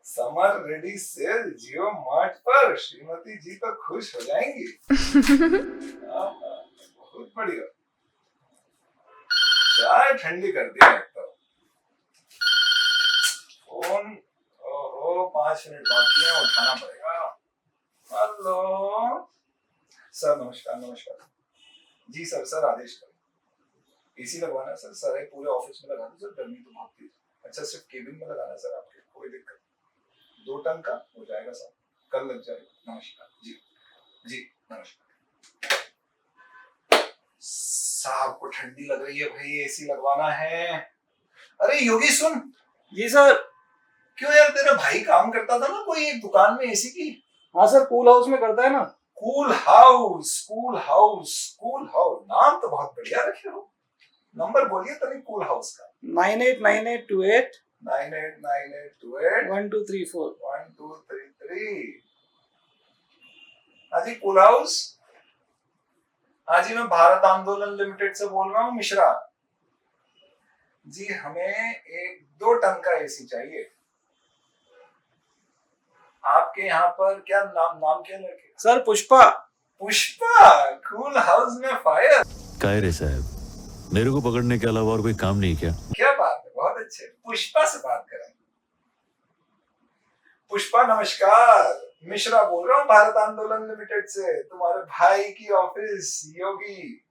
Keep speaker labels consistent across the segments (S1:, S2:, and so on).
S1: Summer ready cell जियो mart पर, श्रीमती जी तो खुश हो जाएंगी। बहुत बढ़िया। चाय ठंडी कर दिया लगता है। फोन, ओहो 5 मिनट बाकी है, उठाना पड़ेगा। हेलो सर, नमस्कार नमस्कार। जी सर, सर आदेश करें। एसी लगवाना है सर, सारे पूरे ऑफिस में लगा दो सर, गर्मी तो बहुत तेज। अच्छा सिर्फ केबिन में लगाना है सर आपके, कोई दिक्कत 2 टन का हो जाएगा सर, कल लग जाएगा। नमस्कार जी। जी नमस्कार। साहब को ठंडी लग रही है भाई, एसी लगवाना है। अरे योगी सुन।
S2: जी सर।
S1: क्यों यार, तेरा भाई काम करता था ना कोई एक दुकान में एसी की?
S2: हाँ सर, कूल हाउस में करता है ना।
S1: Cool house, cool house, cool house, नाम तो बहुत बढ़िया रखे हो। नंबर बोलिए तभी कूल हाउस का।
S2: 989828
S1: 989828
S2: 1234।
S1: 1233। हाँ जी कूल हाउस। हाँ जी, मैं भारत आंदोलन लिमिटेड से बोल रहा हूँ, मिश्रा जी। हमें 1-2 टन का एसी चाहिए। आपके यहाँ पर क्या नाम क्या लड़के?
S2: Sir Pushpa.
S1: Pushpa, cool house में फायर।
S3: काय रे साहब, मेरे को पकड़ने के अलावा और कोई काम नहीं क्या?
S1: क्या बात है, बहुत अच्छे। पुष्पा से बात करें। पुष्पा नमस्कार, मिश्रा बोल रहा हूँ भारत आंदोलन लिमिटेड से, तुम्हारे भाई की ऑफिस योगी।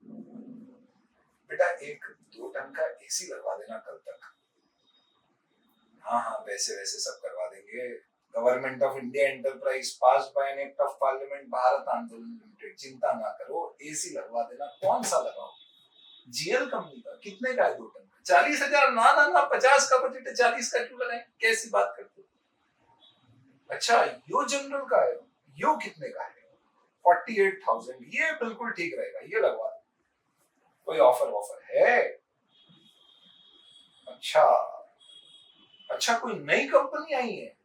S1: बेटा 1-2 टन का एसी लगवा देना कल तक। हाँ हाँ, वैसे वैसे सब करवा देंगे। Government of India enterprise passed by an act of parliament, Bharat आंदोलन लिमिटेड। चिंता ना करो, एसी लगवा देना। कौन सा लगाओ? जीएल कंपनी का। कितने का है 2 टन का? 40,000। ना ना ना, 50 का बजट है, 40 का क्यों लगाएं? कैसी बात करते हो? अच्छा यो जनरल का है, यो कितने का है? 48,000। ये बिल्कुल ठीक रहेगा, ये लगवा दो। कोई ऑफर है? अच्छा अच्छा, कोई नई कंपनी आई है?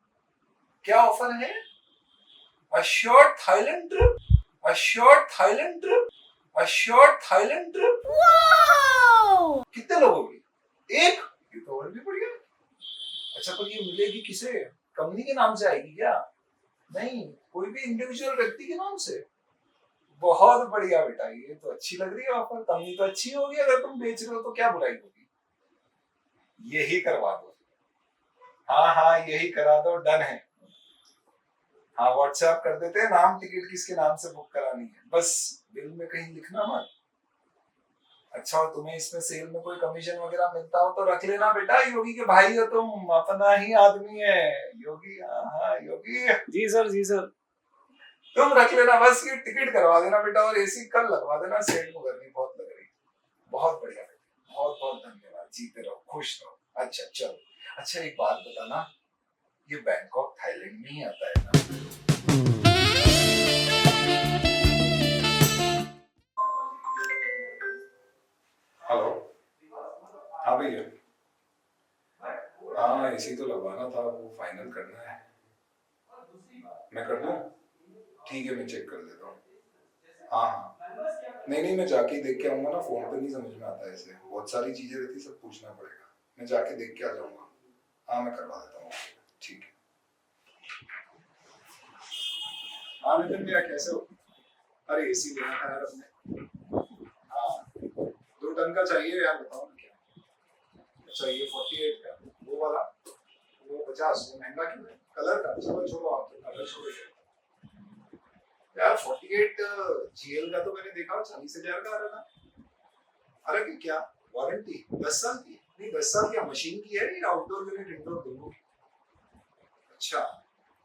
S1: क्या ऑफर है? Assured Thailand trip, assured Thailand trip, assured Thailand trip. कितने लोगों की? एक? ये तो और भी बढ़िया। अच्छा, पर ये मिलेगी किसे? कंपनी के नाम से आएगी क्या? नहीं, कोई भी इंडिविजुअल व्यक्ति के नाम से। बहुत बढ़िया बेटा, ये तो अच्छी लग रही है ऑफर। कंपनी तो अच्छी होगी, अगर तुम बेच रहे हो तो क्या बुराई होगी। यही करवा दो। हाँ हाँ, यही करा दो, डन है। हाँ व्हाट्सएप कर देते हैं। नाम टिकट किसके नाम से बुक करानी है, बस बिल में कहीं लिखना मत। अच्छा, और तुम्हें इसमें सेल में कोई कमीशन वगैरह मिलता हो तो रख लेना बेटा, योगी के भाई हो तुम, अपना ही आदमी है योगी। हाँ हाँ योगी।
S2: जी सर, जी सर।
S1: तुम रख लेना, बस ये टिकट करवा देना बेटा, और एसी कल लगवा देना। सेठ को गर्मी बहुत लग रही। बहुत बढ़िया, बहुत बहुत धन्यवाद। जीते रहो, खुश रहो। अच्छा चलो। अच्छा एक बात बताना, ये बैंकॉक थाईलैंड में ही आता है ना? हेलो। हाँ भैया। हाँ एसी तो लगवाना था, वो फाइनल करना है। मैं कर दूं? ठीक है, मैं चेक कर लेता हूँ। हाँ हाँ, नहीं नहीं, मैं जाके देख के आऊंगा ना, फोन पे नहीं समझ में आता ऐसे, बहुत सारी चीजें रहती, सब पूछना पड़ेगा। मैं जाके देख के आ जाऊंगा। हाँ मैं करवा देता हूँ। ठीक है। हाँ नितिन भैया, कैसे हो? अरे एसी लेना था यार अपने। हाँ 2 टन का चाहिए यार, बताओ ना क्या। अच्छा ये 48 का, वो वाला, वो 50, वो महंगा क्यों है? कलर का? चलो छोड़ो, आप तो कलर छोड़ो यार। 48 जीएल का तो मैंने देखा 40,000 का आ रहा था। अरे कि क्या वारंटी 10 साल की? नहीं 10 साल क्या, मशीन की है या आउटडोर यूनिट इंडोर दोनों की? अच्छा,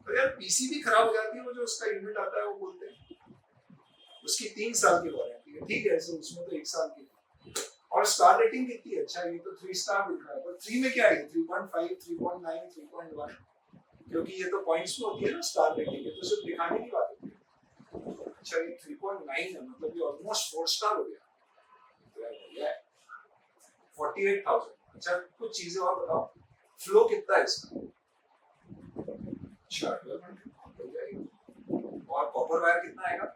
S1: तो यार पीसी भी खराब हो जाती है, वो जो उसका यूनिट आता है वो बोलते हैं उसकी 3 साल की वारंटी है। ठीक है, ऐसे उसमें तो 1 साल की। और स्टार रेटिंग कितनी है? अच्छा ये तो 3 स्टार दिख रहा है, पर 3 में क्या है? 3.5, 3.9, 3.1, क्योंकि ये तो पॉइंट्स में होती है ना स्टार रेटिंग, ये तो सिर्फ दिखाने की बात होती है। अच्छा ये 3.9 है, मतलब ये ऑलमोस्ट 4 स्टार हो गया। तो यार बढ़िया है। 48,000। अच्छा कुछ चीजें और बताओ, फ्लो कितना है इसका? अच्छा 1200 हो जाएगी। और कॉपर वायर कितना आएगा?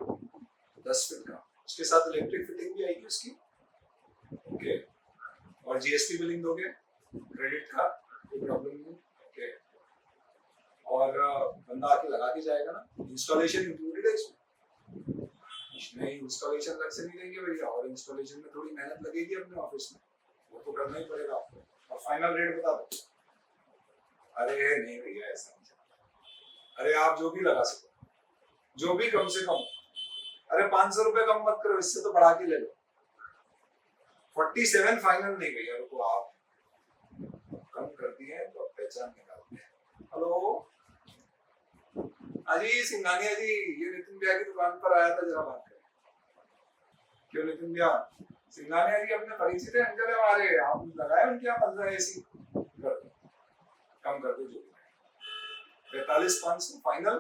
S1: 10 फीट का। उसके साथ इलेक्ट्रिक फिटिंग भी आएगी उसकी। ओके। और जीएसटी बिलिंग दोगे? क्रेडिट का कोई प्रॉब्लम नहीं? ओके। और बंदा आके लगा के जाएगा ना, इंस्टॉलेशन इंक्लूडेड है इसमें। इसमें इंस्टॉलेशन अलग से नहीं देंगे भैया, और इंस्टॉलेशन में थोड़ी मेहनत लगेगी अपने ऑफिस में, वो तो करना ही पड़ेगा आपको। और फाइनल रेट बता दो। अरे नहीं भैया ऐसा नहीं चलता। अरे आप जो भी लगा सको, जो भी कम से कम, अरे 500 रुपए कम मत करो, इससे तो बढ़ा के ले लो। 47 फाइनल नहीं भैया, रुको आप कम करती है तो पहचान निकालते हैं। हेलो अजी सिंघानिया जी, ये नितिन भैया की दुकान पर आया था, जरा बात करें। क्यों नितिन भैया? सिंघानिया जी अपने परिचित है, अंकल है हमारे, आप लगाए उनके यहाँ 15 एसी, कर दो कम कर दो जो 45,500 फाइनल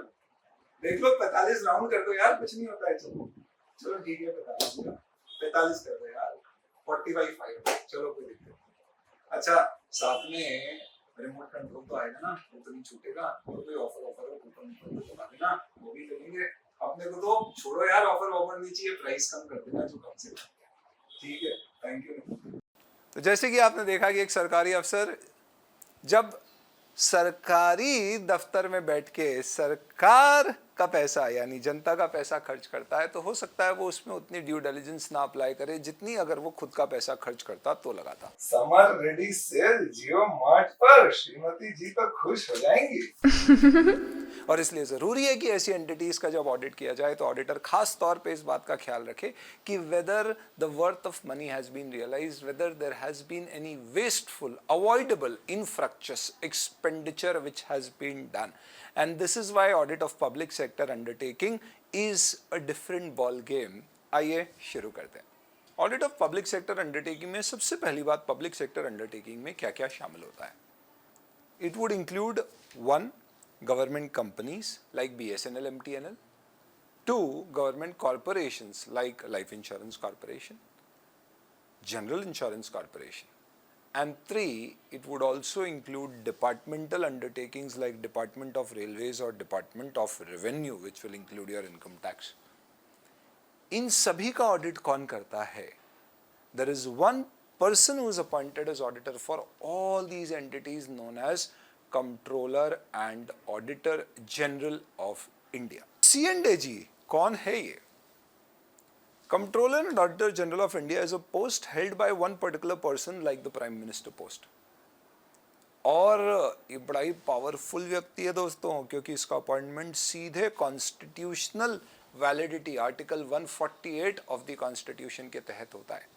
S1: देख लो, 45 राउंड कर दो यार, कुछ नहीं होता है। चलो चलो ठीक है, 45 कर दो यार, 45 चलो कोई दिक्कत नहीं। अच्छा साथ में रिमोट कंट्रोल तो आएगा ना, वो तो नहीं छूटेगा, और कोई ऑफर हो कूपन तो बता देना, वो भी ले लेंगे। अपने को तो छोड़ो यार, ऑफर नहीं चाहिए, प्राइस कम कर देना जो कम से कम। ठीक है, थैंक यू।
S4: तो जैसे कि आपने देखा कि एक सरकारी अफसर जब सरकारी दफ्तर में बैठ के सरकार का पैसा यानी जनता का पैसा खर्च करता है, तो हो सकता है वो उसमें उतनी ड्यू डिलिजेंस ना अप्लाई करे जितनी अगर वो खुद का पैसा खर्च करता तो लगाता।
S1: समर रेडी सेल जियो मार्ट पर, श्रीमती जी तो खुश हो जाएंगी।
S4: और इसलिए जरूरी है कि ऐसी एंटिटीज का जब ऑडिट किया जाए तो ऑडिटर खास तौर पे इस बात का ख्याल रखे कि whether the worth of money has been realised, whether there has been any wasteful avoidable infructuous expenditure which has been done, and this is why audit of public sector undertaking is a different ball game. आइए शुरू करते हैं। Audit of public sector undertaking में सबसे पहली बात, public sector undertaking में क्या क्या शामिल होता है। It would include 1. government companies like BSNL, MTNL. 2. government corporations like Life Insurance Corporation, General Insurance Corporation. And 3. it would also include departmental undertakings like Department of Railways or Department of Revenue, which will include your income tax. इन सभी का audit कौन करता है? There is one person who is appointed as auditor for all these entities, known as controller and auditor general of India. C&AG कौन है ये? Controller and auditor general of India is a post held by one particular person like the prime minister post. और ये बड़ा ही powerful व्यक्ति है दोस्तों, क्योंकि इसका अपॉइंटमेंट सीधे constitutional validity article 148 of the constitution के तहत होता है।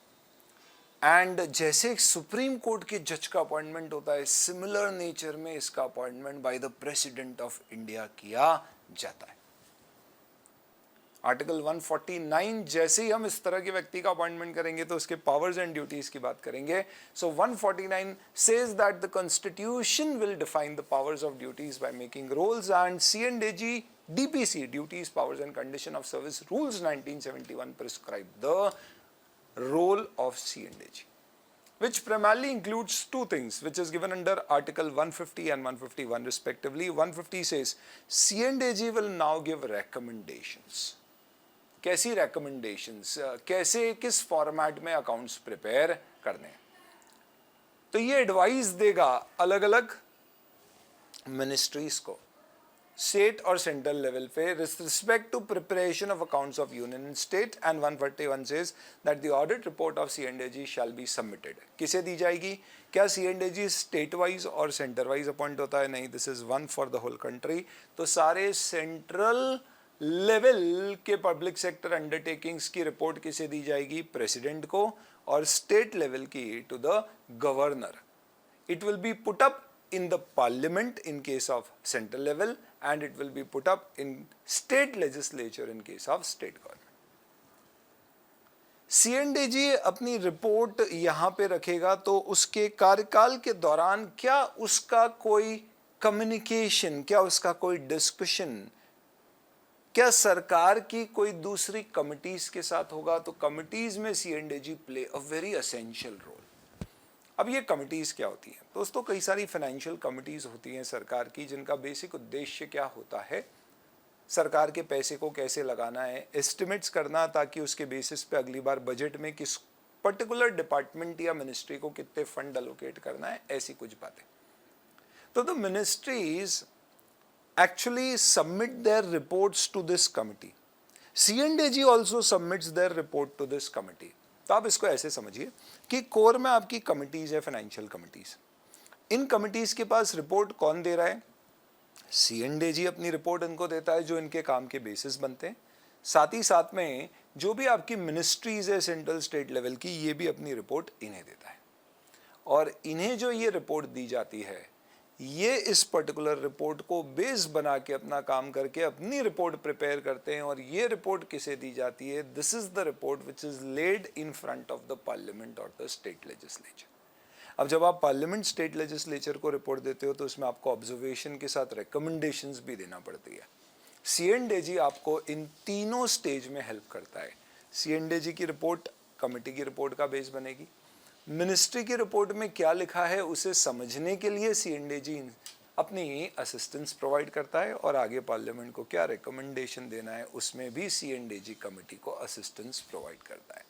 S4: एंड जैसे सुप्रीम कोर्ट के जज का अपॉइंटमेंट होता है, सिमिलर नेचर में इसका appointment by the president of India किया जाता है। आर्टिकल 149 जैसे ही हम इस तरह के व्यक्ति का अपॉइंटमेंट करेंगे तो उसके पावर्स एंड ड्यूटीज की बात करेंगे। सो 149 says that the constitution will define the powers of duties by making rules, and C&AG DPC, duties, powers and condition of service rules 1971 prescribe the role of C&AG, which primarily includes two things, which is given under Article 150 and 151 respectively. 150 says C&AG will now give recommendations. कैसी recommendations? कैसे किस format में accounts prepare करने, तो ये advice देगा अलग अलग मिनिस्ट्रीज को स्टेट और सेंट्रल लेवल पे with respect to preparation of accounts of union and state, and 141 says that the audit report of C&AG shall be submitted. किसे दी जाएगी? क्या C&AG स्टेट वाइज और सेंटर वाइज अपॉइंट होता है? नहीं, this is one for the whole country. तो सारे सेंट्रल लेवल के पब्लिक सेक्टर अंडरटेकिंग्स की रिपोर्ट किसे दी जाएगी? प्रेसिडेंट को, और स्टेट लेवल की to the governor. It will be put up in the parliament in case of central level, and it will be put up in state legislature in case of state government. C&AG अपनी report यहाँ पे रखेगा, तो उसके कार्यकाल के दौरान क्या उसका कोई कम्युनिकेशन, क्या उसका कोई डिस्कशन, क्या सरकार की कोई दूसरी कमिटीज के साथ होगा? तो कमिटीज में C&AG play a very essential role. अब ये कमिटीज़ क्या होती हैं दोस्तों? कई सारी फाइनेंशियल कमिटीज़ होती हैं सरकार की, जिनका बेसिक उद्देश्य क्या होता है? सरकार के पैसे को कैसे लगाना है, एस्टिमेट्स करना, ताकि उसके बेसिस पे अगली बार बजट में किस पर्टिकुलर डिपार्टमेंट या मिनिस्ट्री को कितने फंड अलोकेट करना है, ऐसी कुछ बातें। तो the ministries actually submit their reports to this committee. C&AG also submits their report to this committee. तो आप इसको ऐसे समझिए कि कोर में आपकी कमिटीज है, फाइनेंशियल कमिटीज. इन कमिटीज के पास रिपोर्ट कौन दे रहा है? C&AG अपनी रिपोर्ट इनको देता है जो इनके काम के बेसिस बनते हैं. साथ ही साथ में जो भी आपकी मिनिस्ट्रीज है सेंट्रल स्टेट लेवल की, ये भी अपनी रिपोर्ट इन्हें देता है. और इन्हें जो ये रिपोर्ट दी जाती है, ये इस पर्टिकुलर रिपोर्ट को बेस बना के अपना काम करके अपनी रिपोर्ट प्रिपेयर करते हैं. और ये रिपोर्ट किसे दी जाती है? This is the report which is laid in front of the parliament और द स्टेट लेजिस्लेचर. अब जब आप पार्लियामेंट स्टेट लेजिस्लेचर को रिपोर्ट देते हो तो उसमें आपको ऑब्जर्वेशन के साथ रिकमेंडेशंस भी देना पड़ती है. C&AG आपको इन तीनों स्टेज में हेल्प करता है. C&AG की रिपोर्ट कमेटी की रिपोर्ट का बेस बनेगी. मिनिस्ट्री की रिपोर्ट में क्या लिखा है उसे समझने के लिए C&AG अपनी असिस्टेंस प्रोवाइड करता है. और आगे पार्लियामेंट को क्या रिकमेंडेशन देना है उसमें भी C&AG कमेटी को असिस्टेंस प्रोवाइड करता है.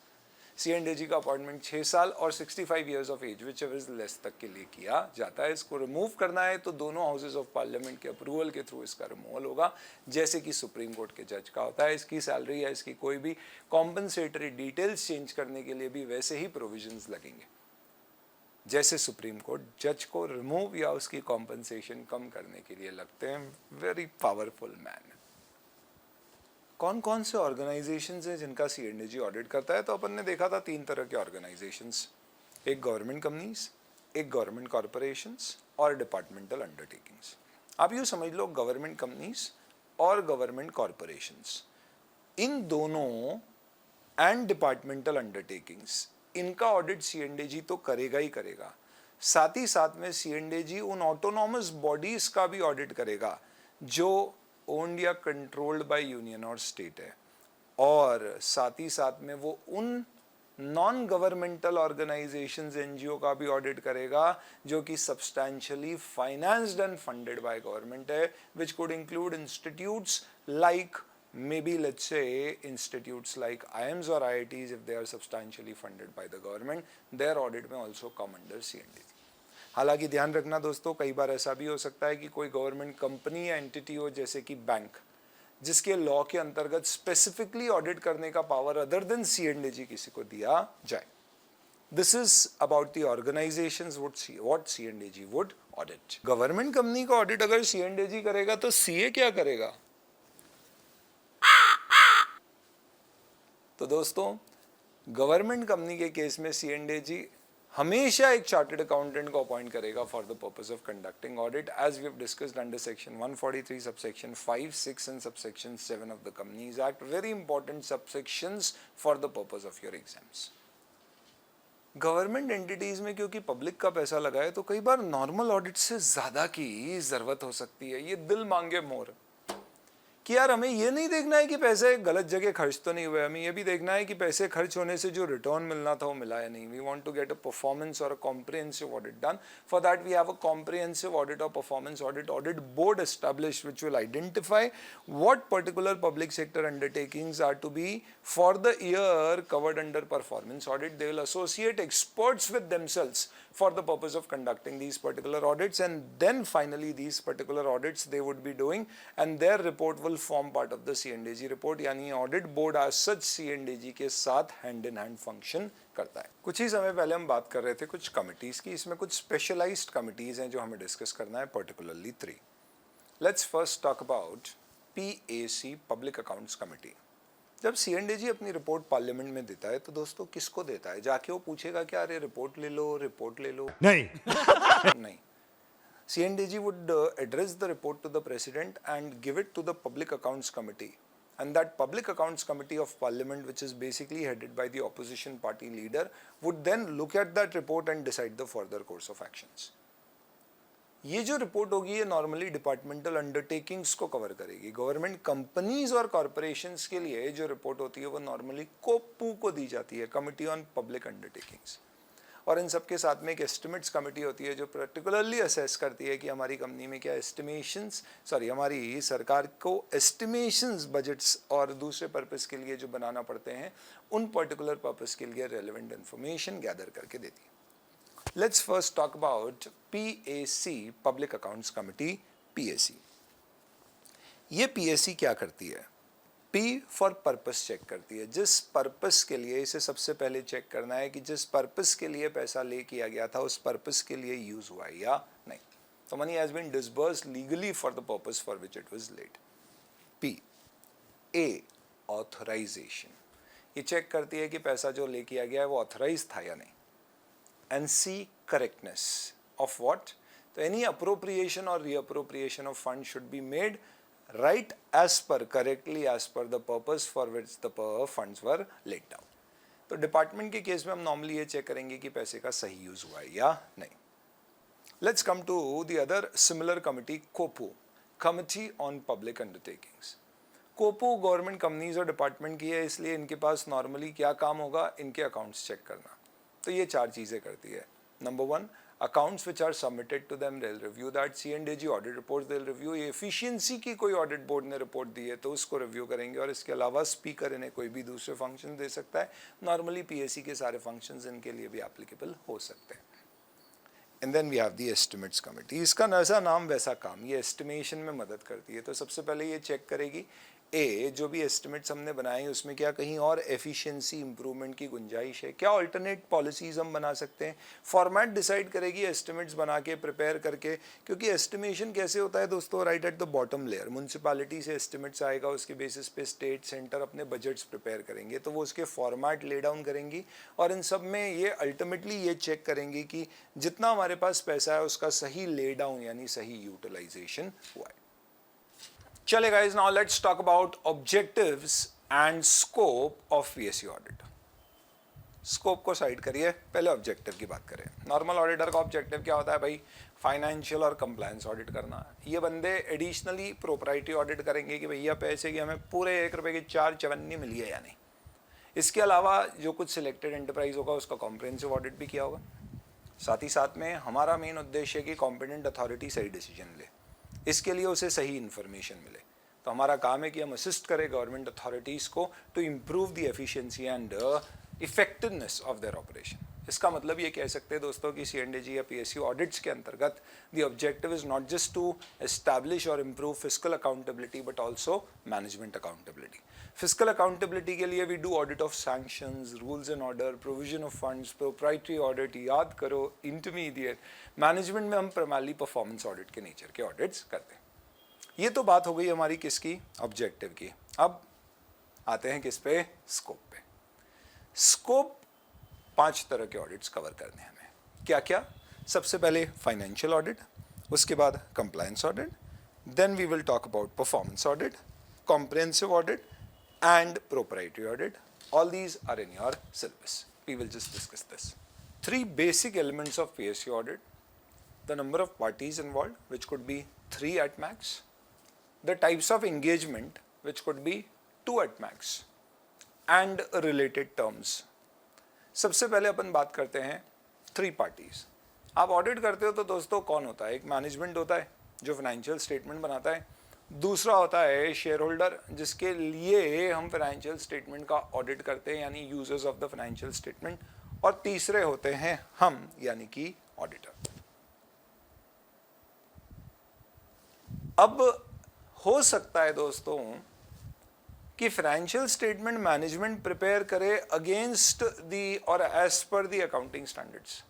S4: C&AG का अपॉइंटमेंट 6 साल और 65 years of age whichever is less तक के लिए किया जाता है. इसको रिमूव करना है तो दोनों हाउसेज ऑफ पार्लियामेंट के अप्रूवल के थ्रू इसका रिमूवल होगा, जैसे कि सुप्रीम कोर्ट के जज का होता है. इसकी सैलरी या इसकी कोई भी कॉम्पनसेटरी डिटेल्स चेंज करने के लिए भी वैसे ही प्रोविजंस लगेंगे जैसे सुप्रीम कोर्ट जज को रिमूव या उसकी कॉम्पनसेशन कम करने के लिए लगते हैं. Very powerful man. कौन कौन से ऑर्गेनाइजेशंस हैं जिनका C&AG ऑडिट करता है? तो अपन ने देखा था 3 तरह के ऑर्गेनाइजेशंस. एक गवर्नमेंट कंपनीज, एक गवर्नमेंट कॉरपोरेशंस और डिपार्टमेंटल अंडरटेकिंग्स. आप यूँ समझ लो गवर्नमेंट कंपनीज और गवर्नमेंट कॉरपोरेशंस, इन दोनों एंड डिपार्टमेंटल अंडरटेकिंग्स, इनका ऑडिट C&AG तो करेगा ही करेगा. साथ ही साथ में C&AG उन ऑटोनॉमस बॉडीज का भी ऑडिट करेगा जो ओन्ड या कंट्रोल्ड बाय यूनियन और स्टेट है. और साथ ही साथ में वो उन नॉन गवर्नमेंटल ऑर्गेनाइजेशंस NGO का भी ऑडिट करेगा जो कि substantially financed and funded by government है, which could include institutes like maybe let's say institutes like IIMs or IITs. If they are substantially funded by the government, their audit may also come under C&AG. हालांकि ध्यान रखना दोस्तों, कई बार ऐसा भी हो सकता है कि कोई गवर्नमेंट कंपनी या एंटिटी हो जैसे कि बैंक, जिसके लॉ के अंतर्गत स्पेसिफिकली ऑडिट करने का पावर अदर देन C&AG किसी को दिया जाए. This is about the organizations what C&AG would audit. Government company का ऑडिट अगर C&AG करेगा तो CA क्या करेगा? तो दोस्तों गवर्नमेंट कंपनी के केस में C&AG हमेशा एक चार्टर्ड अकाउंटेंट को अपॉइंट करेगा for the purpose of conducting audit, as we have discussed under section 143 subsection 5, 6 and subsection 7 of the companies act. Very important subsections for the purpose of your exams. Government entities में क्योंकि public का पैसा लगा है तो कई बार normal audit से ज्यादा की जरूरत हो सकती है. ये दिल मांगे मोर कि यार हमें ये नहीं देखना है कि पैसे गलत जगह खर्च तो नहीं हुए, हमें ये भी देखना है कि पैसे खर्च होने से जो रिटर्न मिलना था वो मिला या नहीं. We want to get a performance और a comprehensive audit done. For that we have a comprehensive audit और performance audit board established which will identify what particular public sector undertakings are to be for the year covered under performance audit. They will associate experts with themselves for the purpose of conducting these particular audits, and then finally these particular audits they would be doing and their report will form part of the C&AG report. यानी audit board as such C&AG के साथ hand in hand function करता है. कुछ ही समय पहले हम बात कर रहे थे कुछ कमिटीज की. इसमें कुछ स्पेशलाइज्ड कमिटीज हैं जो हमें डिस्कस करना है, particularly 3. Let's first talk about PAC, public accounts committee. जब C&AG अपनी रिपोर्ट पार्लियामेंट में देता है तो दोस्तों किसको देता है? जाके वो पूछेगा क्या अरे रिपोर्ट ले लो? नहीं. C&AG would address the report to the president and give it to the public accounts committee, and that public accounts committee of parliament, which is basically headed by the opposition party leader, would then look at that report and decide the further course of actions. ये जो report होगी ये normally departmental undertakings को cover करेगी. Government companies और corporations के लिए जो रिपोर्ट होती है वो नॉर्मली कोपू को दी जाती है, कमिटी ऑन पब्लिक अंडरटेकिंग्स. और इन सब के साथ में एक एस्टिमेट्स कमेटी होती है जो पर्टिकुलरली असेस करती है कि हमारी कंपनी में क्या हमारी सरकार को एस्टिमेशंस बजट्स और दूसरे पर्पस के लिए जो बनाना पड़ते हैं उन पर्टिकुलर पर्पस के लिए रेलेवेंट इन्फॉर्मेशन गैदर करके देती है. Let's first talk about PAC, public accounts committee, PAC. ये पीएससी क्या करती है? पी फॉर पर्पस चेक करती है। जिस पर्पस के लिए, इसे सबसे पहले चेक करना है कि जिस पर्पस के लिए पैसा ले किया गया था उस पर्पस के लिए यूज हुआ है या नहीं। तो money has been disbursed legally for the purpose for which it was let. P A authorisation, ये चेक करती है कि पैसा जो ले किया गया है वो ऑथराइज था या नहीं। And see correctness of what, तो एनी अप्रोप्रिएशन और reappropriation of fund should be made right as per, correctly as per the purpose for which the funds were laid down। तो डिपार्टमेंट के केस में हम normally ये check करेंगे कि पैसे का सही यूज हुआ है या नहीं। Let's come to the other similar committee, COPU, committee on public undertakings. COPU government companies और डिपार्टमेंट की है, इसलिए इनके पास नॉर्मली क्या काम होगा, इनके अकाउंट्स चेक करना। तो ये 4 चीज़ें करती है। Number 1, accounts which are submitted to them, they'll review that। C&AG audit reports they'll review। ये efficiency की कोई ऑडिट बोर्ड ने रिपोर्ट दी है तो उसको रिव्यू करेंगे। और इसके अलावा स्पीकर इन्हें कोई भी दूसरे फंक्शन दे सकता है। नॉर्मली पीएससी के सारे फंक्शंस इनके लिए भी एप्लीकेबल हो सकते हैं। And then we have the estimates committee. इसका जैसा नाम वैसा काम, ये एस्टिमेशन में मदद करती है। तो सबसे पहले ये चेक करेगी ए, जो भी एस्टिमेट्स हमने बनाए उसमें क्या कहीं और एफिशिएंसी इंप्रूवमेंट की गुंजाइश है, क्या अल्टरनेट पॉलिसीज हम बना सकते हैं। फॉर्मेट डिसाइड करेगी एस्टिमेट्स बना के, प्रिपेयर करके, क्योंकि एस्टिमेशन कैसे होता है दोस्तों, right at the bottom layer. Municipality से एस्टिमेट्स आएगा, उसके बेसिस पे स्टेट, सेंटर अपने बजट्स प्रिपेयर करेंगे, तो वो उसके फॉर्मेट ले डाउन करेंगी। और इन सब में ये अल्टीमेटली ये चेक करेंगे कि जितना हमारे पास पैसा है उसका सही ले डाउन यानी सही यूटिलाइजेशन हुआ है। चले guys, now let's talk about objectives and scope of PSC audit. Scope को साइड करिए, पहले ऑब्जेक्टिव की बात करें। नॉर्मल ऑडिटर का ऑब्जेक्टिव क्या होता है भाई, फाइनेंशियल और कंप्लायंस ऑडिट करना। ये बंदे एडिशनली प्रोप्राइटरी ऑडिट करेंगे कि भैया पैसे की हमें पूरे 1 रुपए की 4 चवन्नी मिली है या नहीं। इसके अलावा जो कुछ सिलेक्टेड एंटरप्राइज होगा उसका कॉम्प्रिहेंसिव ऑडिट भी किया होगा। साथ ही साथ में हमारा मेन उद्देश्य है कि कॉम्पिटेंट अथॉरिटी सही डिसीजन ले, इसके लिए उसे सही इन्फॉर्मेशन मिले। तो हमारा काम है कि हम असिस्ट करें गवर्नमेंट अथॉरिटीज को to improve the efficiency and effectiveness of their operation. इसका मतलब ये कह सकते हैं दोस्तों कि C&AG या PSU ऑडिट्स के अंतर्गत the objective is not just to establish और improve fiscal accountability but also management accountability. Fiscal accountability के लिए we do audit of sanctions, rules and order, provision of funds, proprietary audit, याद करो intermediate. Management में हम primarily performance audit के nature के audits करते हैं। ये तो बात हो गई हमारी किसकी, ऑब्जेक्टिव की। अब आते हैं किस पे, स्कोप पे। स्कोप 5 तरह के ऑडिट्स कवर करने हैं हमें। क्या क्या, सबसे पहले फाइनेंशियल ऑडिट, उसके बाद compliance audit, then we will talk about performance audit, comprehensive audit and proprietary audit. All these are in your syllabus. We will just discuss this. 3 basic elements of PSU audit: the number of parties involved, which could be 3 at max; the types of engagement, which could be 2 at max; and related terms. सबसे पहले अपन बात करते हैं 3 parties. आप audit करते हो तो दोस्तों कौन होता है, एक मैनेजमेंट होता है जो फाइनेंशियल स्टेटमेंट बनाता है, दूसरा होता है शेयर होल्डर जिसके लिए हम फाइनेंशियल स्टेटमेंट का ऑडिट करते हैं यानी users of the financial statement, और तीसरे होते हैं हम यानी कि ऑडिटर। अब हो सकता है दोस्तों कि फाइनेंशियल स्टेटमेंट मैनेजमेंट प्रिपेयर करे अगेंस्ट दी और as per the accounting standards,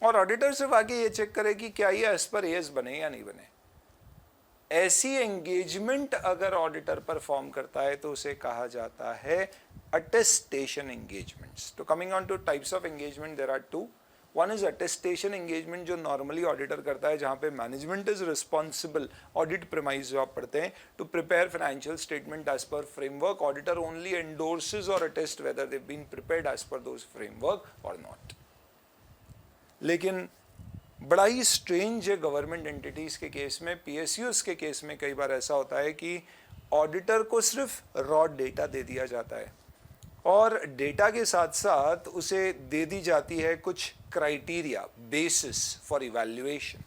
S4: और ऑडिटर सिर्फ आगे ये चेक करे कि क्या ये एज पर एज बने या नहीं बने। ऐसी एंगेजमेंट अगर ऑडिटर परफॉर्म करता है तो उसे कहा जाता है अटेस्टेशन एंगेजमेंट्स। तो coming on to types of engagement, there are 2। One is attestation engagement जो नॉर्मली ऑडिटर करता है, जहां पे management is responsible, audit premise जो आप पढ़ते हैं, to prepare financial statement as per framework. Auditor only endorses और attest whether they been prepared as per those framework और नॉट। लेकिन बड़ा ही स्ट्रेंज है गवर्नमेंट एंटिटीज के केस में, पीएसयूज के केस में कई बार ऐसा होता है कि ऑडिटर को सिर्फ रॉ डेटा दे दिया जाता है और डेटा के साथ साथ उसे दे दी जाती है कुछ क्राइटेरिया, बेसिस फॉर इवैल्यूएशन,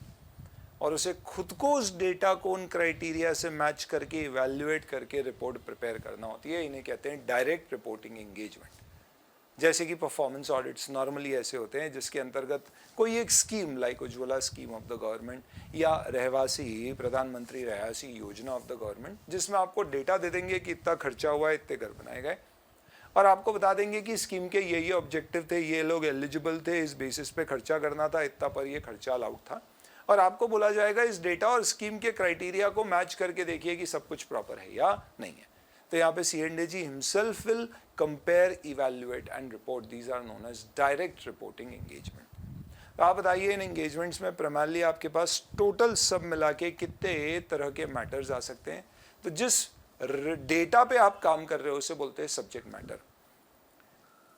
S4: और उसे खुद को उस डेटा को उन क्राइटेरिया से मैच करके इवैल्यूएट करके रिपोर्ट प्रिपेयर करना होती है। इन्हें कहते हैं डायरेक्ट रिपोर्टिंग एंगेजमेंट। जैसे कि परफॉर्मेंस ऑडिट्स नॉर्मली ऐसे होते हैं जिसके अंतर्गत कोई एक scheme like Ujjwala scheme of the government या रहवासी प्रधानमंत्री रहवासी योजना ऑफ द गवर्नमेंट, जिसमें आपको डेटा दे देंगे कि इतना खर्चा हुआ है, इतने घर बनाए गए, और आपको बता देंगे कि स्कीम के ये ऑब्जेक्टिव थे, ये लोग एलिजिबल थे, इस बेसिस पे खर्चा करना था, इतना पर ये खर्चा अलाउड था, और आपको बोला जाएगा इस डेटा और स्कीम के क्राइटेरिया को मैच करके देखिए कि सब कुछ प्रॉपर है या नहीं है। तो यहाँ पे C&AG himself will compare, evaluate and report. These are known as direct reporting engagement. तो आप बताइए इन engagements में primarily आपके पास टोटल सब मिला के कितने तरह के मैटर्स आ सकते हैं। तो जिस डेटा पे आप काम कर रहे हो उसे बोलते हैं सब्जेक्ट मैटर।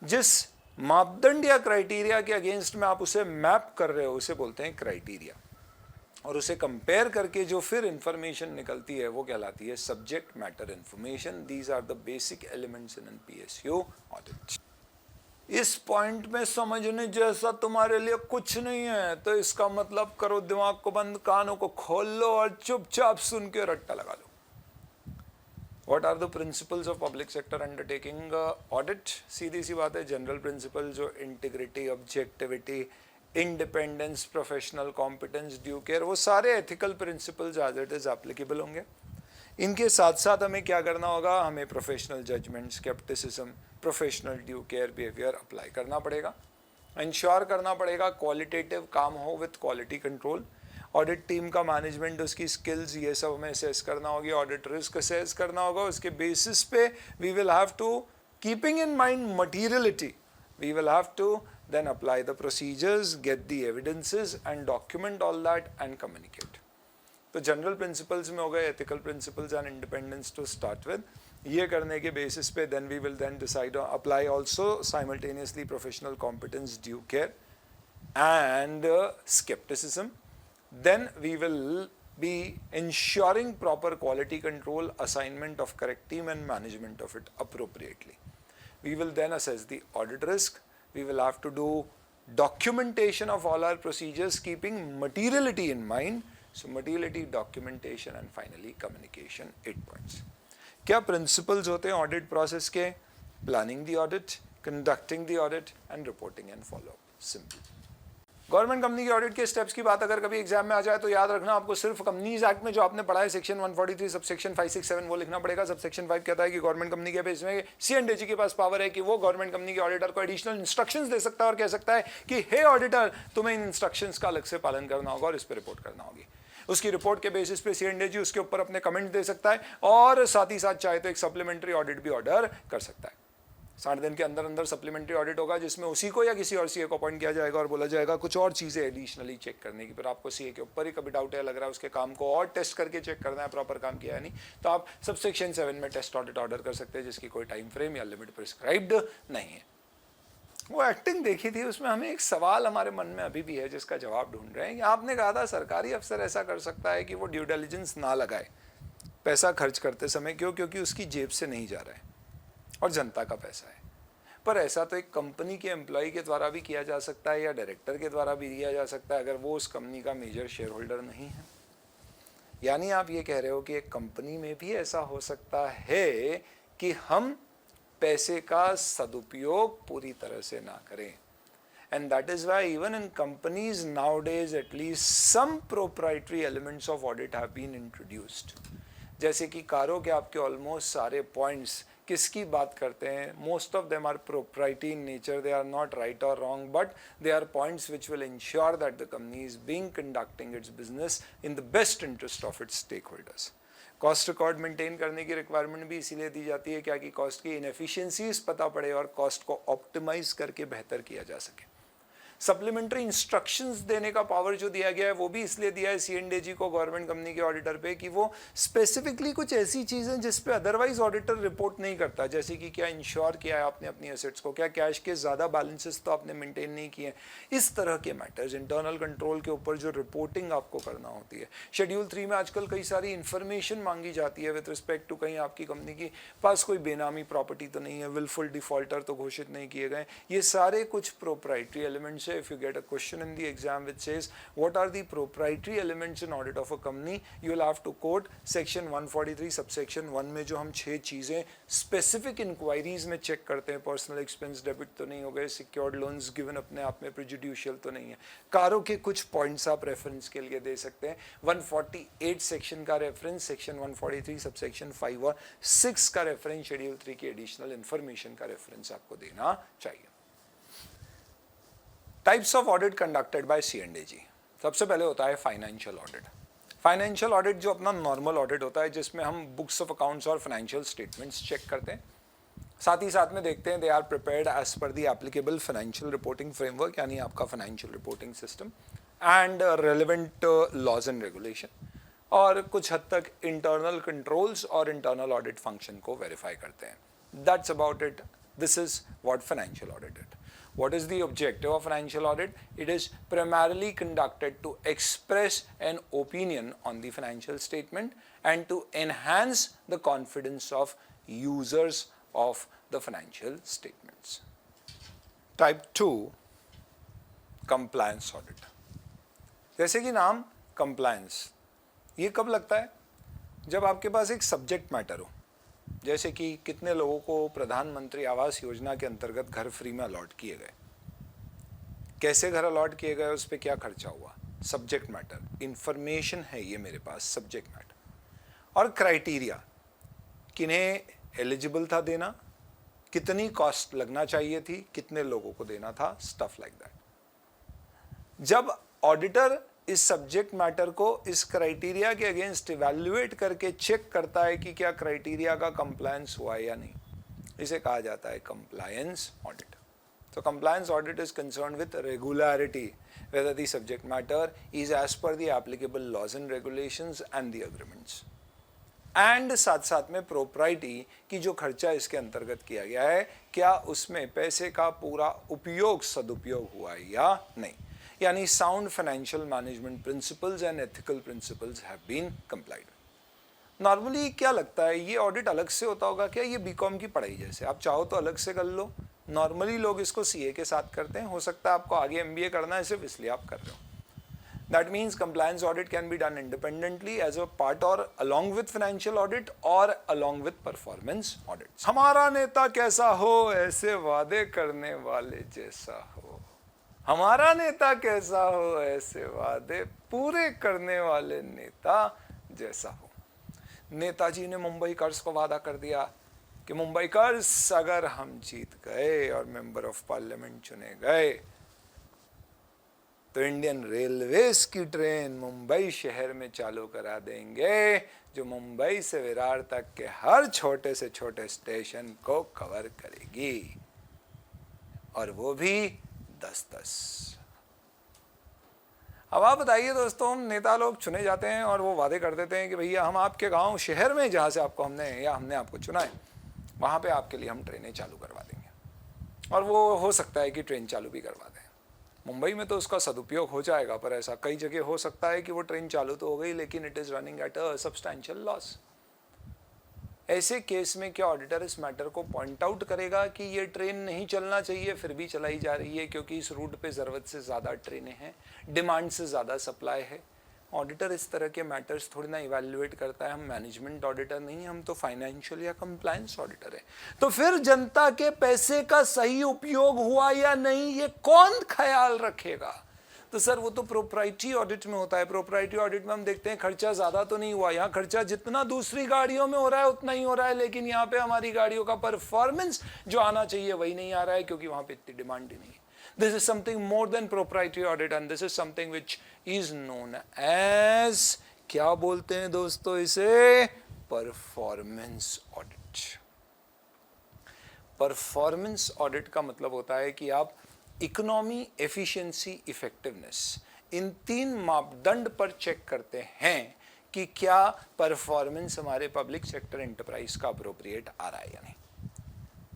S4: जिस मापदंड या क्राइटेरिया के अगेंस्ट में आप उसे मैप कर रहे हो उसे बोलते हैं क्राइटेरिया, और उसे कंपेयर करके जो फिर इंफॉर्मेशन निकलती है वो कहलाती है subject matter information. These are the basic elements in an PSU audit. इस पॉइंट में समझने जैसा तुम्हारे लिए कुछ नहीं है तो इसका मतलब करो दिमाग को बंद, कानों को खोल लो और चुपचाप सुन के रट्टा लगा लो। What are the principles of public sector undertaking audit? सीधी सी बात है, जनरल प्रिंसिपल जो integrity, objectivity, independence, professional competence, due care, वो सारे ethical principles as it is applicable होंगे। इनके साथ साथ हमें क्या करना होगा, हमें professional judgement, scepticism, professional due care behaviour apply करना पड़ेगा। इंश्योर करना पड़ेगा क्वालिटेटिव काम हो with quality control. Audit team का मैनेजमेंट, उसकी स्किल्स, ये सब हमें असेस करना होगी। ऑडिट रिस्क असेस करना होगा। उसके बेसिस पे we will have to, keeping in mind materiality, we will have to then apply the procedures, get the evidences and document all that and communicate. तो जनरल प्रिंसिपल्स में हो गए ethical principles and independence to start with. ये करने के basis पे then we will then decide apply also simultaneously professional competence, due care and skepticism. Then we will be ensuring proper quality control, assignment of correct team and management of it appropriately. We will then assess the audit risk. We will have to do documentation of all our procedures keeping materiality in mind. So materiality, documentation and finally communication, 8 points. क्या principles होते हैं audit process के? Planning the audit, conducting the audit and reporting and follow up. Simple. Government company की audit के steps की बात अगर कभी एग्जाम में आ जाए तो याद रखना आपको सिर्फ कंपनीज एक्ट में जो आपने पढ़ा है सेक्शन 143 सब सेक्शन 567 वो लिखना पड़ेगा। सब सेक्शन 5 कहता है कि गवर्नमेंट कंपनी के बेस में C&AG के पास पावर है कि वो गवर्नमेंट कंपनी के ऑडिटर को एडिशनल इंस्ट्रक्शंस दे सकता है और कह सकता है कि हे ऑडिटर तुम्हें इन इंस्ट्रक्शंस का अलग से पालन करना होगा और इस पर रिपोर्ट करना होगी। उसकी रिपोर्ट के बेसिस पे C&AG उसके ऊपर अपने कमेंट दे सकता है और साथ ही साथ चाहे तो एक सप्लीमेंट्री ऑडिट भी ऑर्डर कर सकता है। 60 दिन के अंदर अंदर सप्लीमेंट्री ऑडिट होगा जिसमें उसी को या किसी और CA को अपॉइंट किया जाएगा और बोला जाएगा कुछ और चीज़ें एडिशनली चेक करने की। फिर आपको CA के ऊपर ही कभी डाउट है, लग रहा है उसके काम को और टेस्ट करके चेक करना है प्रॉपर काम किया है नहीं, तो आप सब सेक्शन 7 में टेस्ट ऑडिट ऑर्डर कर सकते हैं जिसकी कोई टाइम फ्रेम या लिमिट प्रिस्क्राइब्ड नहीं है। वो एक्टिंग देखी थी, उसमें हमें एक सवाल हमारे मन में अभी भी है जिसका जवाब ढूंढ रहे हैं कि आपने कहा था सरकारी अफसर ऐसा कर सकता है कि वो ड्यू डिलिजेंस ना लगाए पैसा खर्च करते समय। क्यों? क्योंकि उसकी जेब से नहीं जा रहा है और जनता का पैसा है। पर ऐसा तो एक कंपनी के एम्प्लॉय के द्वारा भी किया जा सकता है या डायरेक्टर के द्वारा भी किया जा सकता है अगर वो उस कंपनी का मेजर शेयर होल्डर नहीं है। यानी आप ये कह रहे हो कि एक कंपनी में भी ऐसा हो सकता है कि हम पैसे का सदुपयोग पूरी तरह से ना करें। And that is why even in companies nowadays at least some proprietary elements of audit have been introduced. जैसे कि कारों के आपके ऑलमोस्ट सारे पॉइंट्स किसकी बात करते हैं, most of them are proprietary in nature, they are not right और wrong but they are points which will ensure that the company is being conducting its business in the best interest of its stakeholders. Cost record maintain करने की requirement भी इसीलिए दी जाती है क्या कि cost की इनएफिशिएंसीज पता पड़े और कॉस्ट को ऑप्टिमाइज करके बेहतर किया जा सके। सप्लीमेंट्री इंस्ट्रक्शंस देने का पावर जो दिया गया है वो भी इसलिए दिया है C&AG को गवर्नमेंट कंपनी के ऑडिटर पे कि वो स्पेसिफिकली कुछ ऐसी चीज़ें जिस पे अदरवाइज ऑडिटर रिपोर्ट नहीं करता, जैसे कि क्या इंश्योर किया है आपने अपनी एसेट्स को, क्या कैश के ज़्यादा बैलेंसेस तो आपने मेंटेन नहीं किए, इस तरह के मैटर्स इंटरनल कंट्रोल के ऊपर जो रिपोर्टिंग आपको करना होती है। शेड्यूल 3 में आजकल कई सारी इन्फॉर्मेशन मांगी जाती है विद रिस्पेक्ट टू कहीं आपकी कंपनी के पास कोई बेनामी प्रॉपर्टी तो नहीं है, विलफुल डिफॉल्टर तो घोषित नहीं किए गए। ये सारे कुछ प्रोप्राइटरी एलिमेंट्स है, if you get a question in the exam which says what are the proprietary elements in audit of a company, you will have to quote section 143 subsection 1 में जो हम 6 चीज़ें specific inquiries में check करते हैं, personal expense debit तो नहीं हो गए, secured loans given अपने आप में prejudicial तो नहीं है, कारों के कुछ पॉइंट्स आप रेफरेंस के लिए दे सकते हैं, 148 सेक्शन का रेफरेंस, सेक्शन 143 सबसेक्शन 5 और 6 का रेफरेंस, शेड्यूल 3 की एडिशनल इंफॉर्मेशन का रेफरेंस आपको देना चाहिए। Types of audit conducted by C&AG। सबसे पहले होता है फाइनेंशियल ऑडिट। फाइनेंशियल ऑडिट जो अपना नॉर्मल ऑडिट होता है, जिसमें हम बुक्स ऑफ अकाउंट्स और फाइनेंशियल स्टेटमेंट्स चेक करते हैं, साथ ही साथ में देखते हैं they are prepared as per the applicable financial reporting framework, यानी आपका financial reporting system and relevant laws and regulation, और कुछ हद तक इंटरनल कंट्रोल्स और इंटरनल ऑडिट फंक्शन को वेरीफाई करते हैं। That's about it. This is what financial audit is. What is the objective of financial audit? It is primarily conducted to express an opinion on the financial statement and to enhance the confidence of users of the financial statements. Type 2, compliance audit. जैसे कि नाम compliance, ये कब लगता है? जब आपके पास एक सब्जेक्ट मैटर हो, जैसे कि कितने लोगों को प्रधानमंत्री आवास योजना के अंतर्गत घर फ्री में अलॉट किए गए, कैसे घर अलॉट किए गए, उस पर क्या खर्चा हुआ, सब्जेक्ट मैटर, इंफॉर्मेशन है ये मेरे पास, सब्जेक्ट मैटर, और क्राइटेरिया, किन्हें एलिजिबल था देना, कितनी कॉस्ट लगना चाहिए थी, कितने लोगों को देना था, स्टफ लाइक दैट। जब ऑडिटर इस सब्जेक्ट मैटर को इस क्राइटेरिया के अगेंस्ट इवैल्यूएट करके चेक करता है कि क्या क्राइटेरिया का कंप्लायंस हुआ है या नहीं, इसे कहा जाता है compliance audit. So compliance audit is concerned with regularity, whether the subject matter is as per the applicable laws and regulations and the agreements, and साथ साथ में propriety की जो खर्चा इसके अंतर्गत किया गया है, क्या उसमें पैसे का पूरा उपयोग सदुपयोग हुआ है या नहीं, यानी sound financial management principles and ethical principles have been complied with। Normally क्या लगता है, ये ऑडिट अलग से होता होगा क्या? ये बीकॉम की पढ़ाई जैसे, आप चाहो तो अलग से कर लो, नॉर्मली लोग इसको सीए के साथ करते हैं, हो सकता है आपको आगे एमबीए करना है सिर्फ इसलिए आप कर रहे हो। That means compliance audit can be done independently as a part और अलोंग विद फाइनेंशियल ऑडिट और अलोंग विद परफॉर्मेंस ऑडिट। हमारा नेता कैसा हो, ऐसे वादे करने वाले जैसा हो, हमारा नेता कैसा हो, ऐसे वादे पूरे करने वाले नेता जैसा हो। नेताजी ने मुंबई कर्ज को वादा कर दिया कि मुंबई कर्ज अगर हम जीत गए और मेंबर ऑफ पार्लियामेंट चुने गए तो इंडियन रेलवेज की ट्रेन मुंबई शहर में चालू करा देंगे, जो मुंबई से विरार तक के हर छोटे से छोटे स्टेशन को कवर करेगी, और वो भी 10-10। अब आप बताइए दोस्तों, नेता लोग चुने जाते हैं और वो वादे कर देते हैं कि भैया हम आपके गांव शहर में जहाँ से आपको हमने आपको चुना है, वहाँ पे आपके लिए हम ट्रेनें चालू करवा देंगे, और वो हो सकता है कि ट्रेन चालू भी करवा दें। मुंबई में तो उसका सदुपयोग हो जाएगा, पर ऐसा कई जगह हो सकता है कि वो ट्रेन चालू तो हो गई लेकिन it is running at a substantial loss. ऐसे केस में क्या ऑडिटर इस मैटर को पॉइंट आउट करेगा कि ये ट्रेन नहीं चलना चाहिए फिर भी चलाई जा रही है क्योंकि इस रूट पे ज़रूरत से ज़्यादा ट्रेनें हैं, डिमांड से ज़्यादा सप्लाई है? ऑडिटर इस तरह के मैटर्स थोड़ी ना इवैल्यूएट करता है। हम मैनेजमेंट ऑडिटर नहीं, हम तो फाइनेंशियल या कंप्लायंस ऑडिटर है। तो फिर जनता के पैसे का सही उपयोग हुआ या नहीं, ये कौन ख्याल रखेगा? तो सर वो तो प्रोप्राइटरी ऑडिट में होता है। प्रोप्राइटरी ऑडिट में हम देखते हैं खर्चा ज़्यादा तो नहीं हुआ, यहाँ खर्चा जितना दूसरी गाड़ियों में हो रहा है उतना ही हो रहा है, लेकिन यहाँ पे हमारी गाड़ियों का परफॉर्मेंस जो आना चाहिए वही नहीं आ रहा है क्योंकि वहाँ पे इतनी डिमांड ही नहीं है। This is something more than proprietary audit and this is something which is known as, क्या बोलते हैं दोस्तों इसे? Performance audit. परफॉर्मेंस ऑडिट का मतलब होता है कि आप इकोनॉमी, एफिशिएंसी, इफेक्टिवनेस, इन 3 मापदंड पर चेक करते हैं कि क्या परफॉर्मेंस हमारे पब्लिक सेक्टर एंटरप्राइज का अप्रोप्रिएट आ रहा है या नहीं।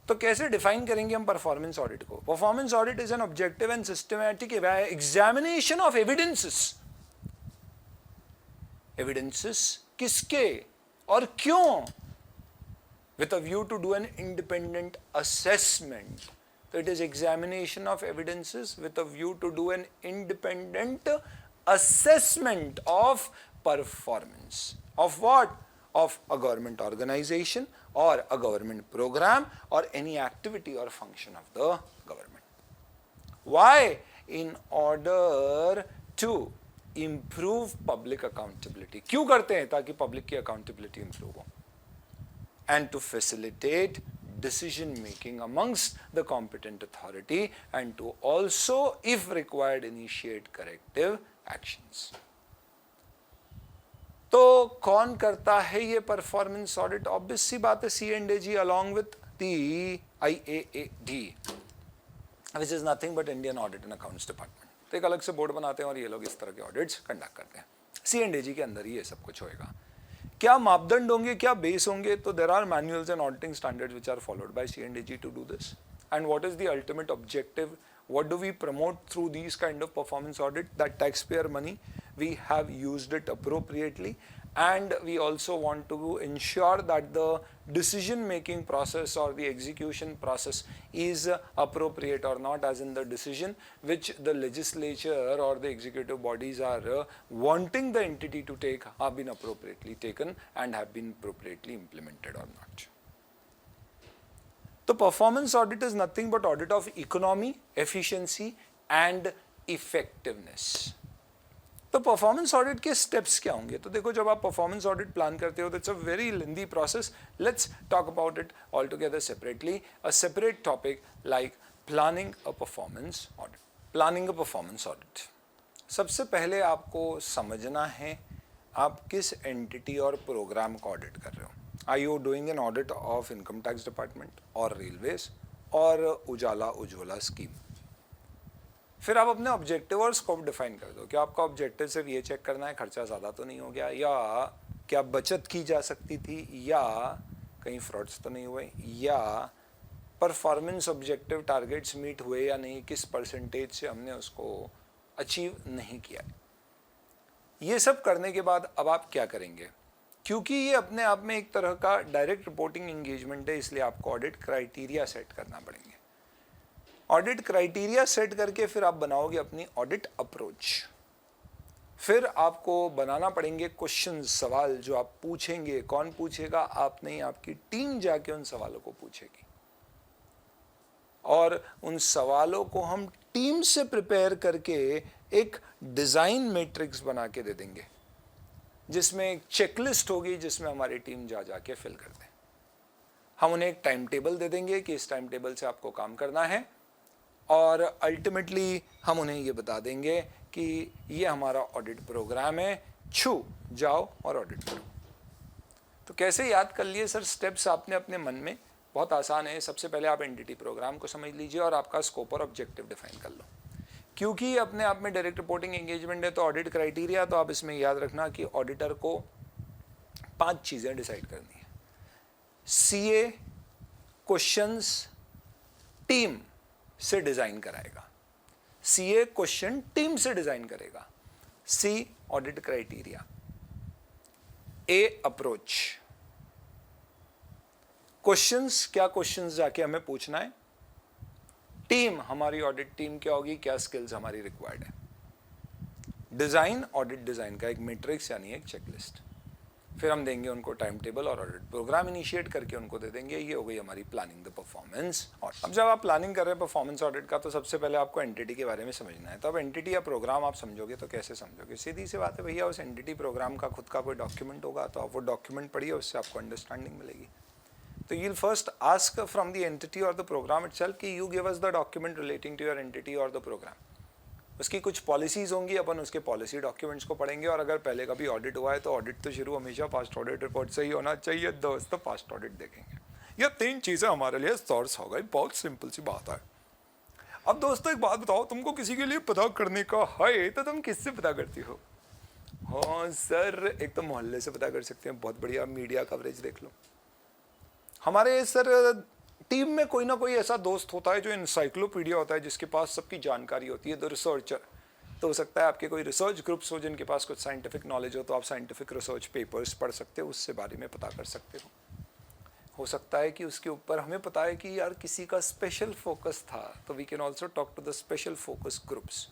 S4: तो कैसे डिफाइन करेंगे हम परफॉर्मेंस ऑडिट को? Performance audit is an objective and systematic examination of evidences. Evidences किसके और क्यों? With a view to do an independent assessment तो it is examination of evidences with a view to do an independent assessment of performance of what? Of a government organization or a government program or any activity or function of the government. Why? In order to improve public accountability. क्यों करते हैं? ताकि public की accountability improve हो. And to facilitate decision making amongst the competent authority and to also, if required, initiate corrective actions. तो कौन करता है ये परफॉर्मेंस ऑडिट? ऑब्वियस सी बात है C&AG along with the IAAD, which is nothing but Indian Audit and Accounts Department. तो एक अलग से बोर्ड बनाते हैं और ये लोग इस तरह के ऑडिट्स कंडक्ट करते हैं. C&AG के अंदर ही ये सब कुछ होएगा. क्या मापदंड होंगे, क्या बेस होंगे? तो there are manuals and auditing standards which are followed by C&AG to do this. And what is the ultimate objective? What do we promote through these kind of performance audit? That taxpayer money, we have used it appropriately, and we also want to ensure that the decision making process or the execution process is appropriate or not, as in the decision which the legislature or the executive bodies are wanting the entity to take have been appropriately taken and have been appropriately implemented or not. तो performance audit is nothing but audit of economy, efficiency and effectiveness. तो performance audit के steps क्या होंगे? तो देखो, जब आप performance audit plan करते हो तो it's a very lengthy process. Let's talk about it all together separately. A separate topic like planning a performance audit. Planning a performance audit, सबसे पहले आपको समझना है आप किस एंटिटी और प्रोग्राम को ऑडिट कर रहे हो. Are you doing an audit of income tax department or railways or Ujala Ujjwala scheme? फिर आप अपने ऑब्जेक्टिव और स्कोप डिफाइन कर दो. क्या आपका ऑब्जेक्टिव सिर्फ ये चेक करना है खर्चा ज़्यादा तो नहीं हो गया, या क्या बचत की जा सकती थी, या कहीं फ्रॉड्स तो नहीं हुए, या परफॉर्मेंस ऑब्जेक्टिव टारगेट्स मीट हुए या नहीं, किस परसेंटेज से हमने उसको अचीव नहीं किया. ये सब करने के बाद अब आप क्या करेंगे? क्योंकि ये अपने आप में एक तरह का डायरेक्ट रिपोर्टिंग एंगेजमेंट है, इसलिए आपको ऑडिट क्राइटेरिया सेट करना पड़ेंगे. ऑडिट क्राइटेरिया सेट करके फिर आप बनाओगे अपनी ऑडिट अप्रोच. फिर आपको बनाना पड़ेंगे क्वेश्चन, सवाल जो आप पूछेंगे. कौन पूछेगा? आप नहीं, आपकी टीम जाके उन सवालों को पूछेगी. और उन सवालों को हम टीम से प्रिपेयर करके एक डिजाइन मैट्रिक्स बना के दे देंगे, जिसमें एक चेकलिस्ट होगी जिसमें हमारी टीम जाके फिल कर दे. हम उन्हें एक टाइम टेबल दे देंगे कि इस टाइम टेबल से आपको काम करना है, और अल्टीमेटली हम उन्हें ये बता देंगे कि ये हमारा ऑडिट प्रोग्राम है, छू जाओ और ऑडिट करो. तो कैसे याद कर लिए सर स्टेप्स आपने अपने मन में? बहुत आसान है. सबसे पहले आप एंटिटी प्रोग्राम को समझ लीजिए और आपका स्कोप और ऑब्जेक्टिव डिफाइन कर लो. क्योंकि ये अपने आप में डायरेक्ट रिपोर्टिंग एंगेजमेंट है, तो ऑडिट क्राइटेरिया, तो आप इसमें याद रखना कि ऑडिटर को 5 चीज़ें डिसाइड करनी है. सीए क्वेश्चंस टीम से डिजाइन कराएगा. सीए क्वेश्चन टीम से डिजाइन करेगा. C audit criteria. ए अप्रोच. क्वेश्चंस, क्या क्वेश्चंस जाके हमें पूछना है. टीम, हमारी ऑडिट टीम क्या होगी, क्या स्किल्स हमारी रिक्वायर्ड है. डिजाइन, ऑडिट डिजाइन का एक मैट्रिक्स यानी एक चेकलिस्ट. फिर हम देंगे उनको टाइम टेबल और ऑडिट प्रोग्राम इनिशिएट करके उनको दे देंगे. ये हो गई हमारी प्लानिंग द परफॉर्मेंस ऑडिट. अब जब आप प्लानिंग कर रहे हैं परफॉर्मेंस ऑडिट का, तो सबसे पहले आपको एंटिटी के बारे में समझना है. तो अब एंटिटी या प्रोग्राम आप समझोगे तो कैसे समझोगे? सीधी सी बात है भैया, उस एंटिटी प्रोग्राम का खुद का कोई डॉक्यूमेंट होगा, तो आप वो डॉक्यूमेंट पढ़िए, उससे आपको अंडरस्टैंडिंग मिलेगी. तो you'll first ask from the entity or the program itself कि you give us the document relating to your entity or the program. उसकी कुछ पॉलिसीज होंगी, अपन उसके पॉलिसी डॉक्यूमेंट्स को पढ़ेंगे. और अगर पहले कभी ऑडिट हुआ है तो ऑडिट तो शुरू हमेशा पास्ट ऑडिट रिपोर्ट से ही होना चाहिए दोस्त. तो पास्ट ऑडिट देखेंगे. ये 3 चीज़ें हमारे लिए सोर्स हो गई. बहुत सिंपल सी बात है. अब दोस्तों एक बात बताओ, तुमको किसी के लिए पता करने का है तो तुम किससे पता करती हो? हाँ सर, एक तो मोहल्ले से पता कर सकते हैं. बहुत बढ़िया, मीडिया कवरेज देख लो. हमारे सर टीम में कोई ना कोई ऐसा दोस्त होता है जो इंसाइक्लोपीडिया होता है, जिसके पास सबकी जानकारी होती है. The researcher. तो हो सकता है आपके कोई रिसर्च ग्रुप्स हो जिनके पास कुछ साइंटिफिक नॉलेज हो, तो आप साइंटिफिक रिसर्च पेपर्स पढ़ सकते हो, उससे बारे में पता कर सकते हो. हो सकता है कि उसके ऊपर हमें पता है कि यार किसी का स्पेशल फोकस था, तो we can also talk to the special focus groups.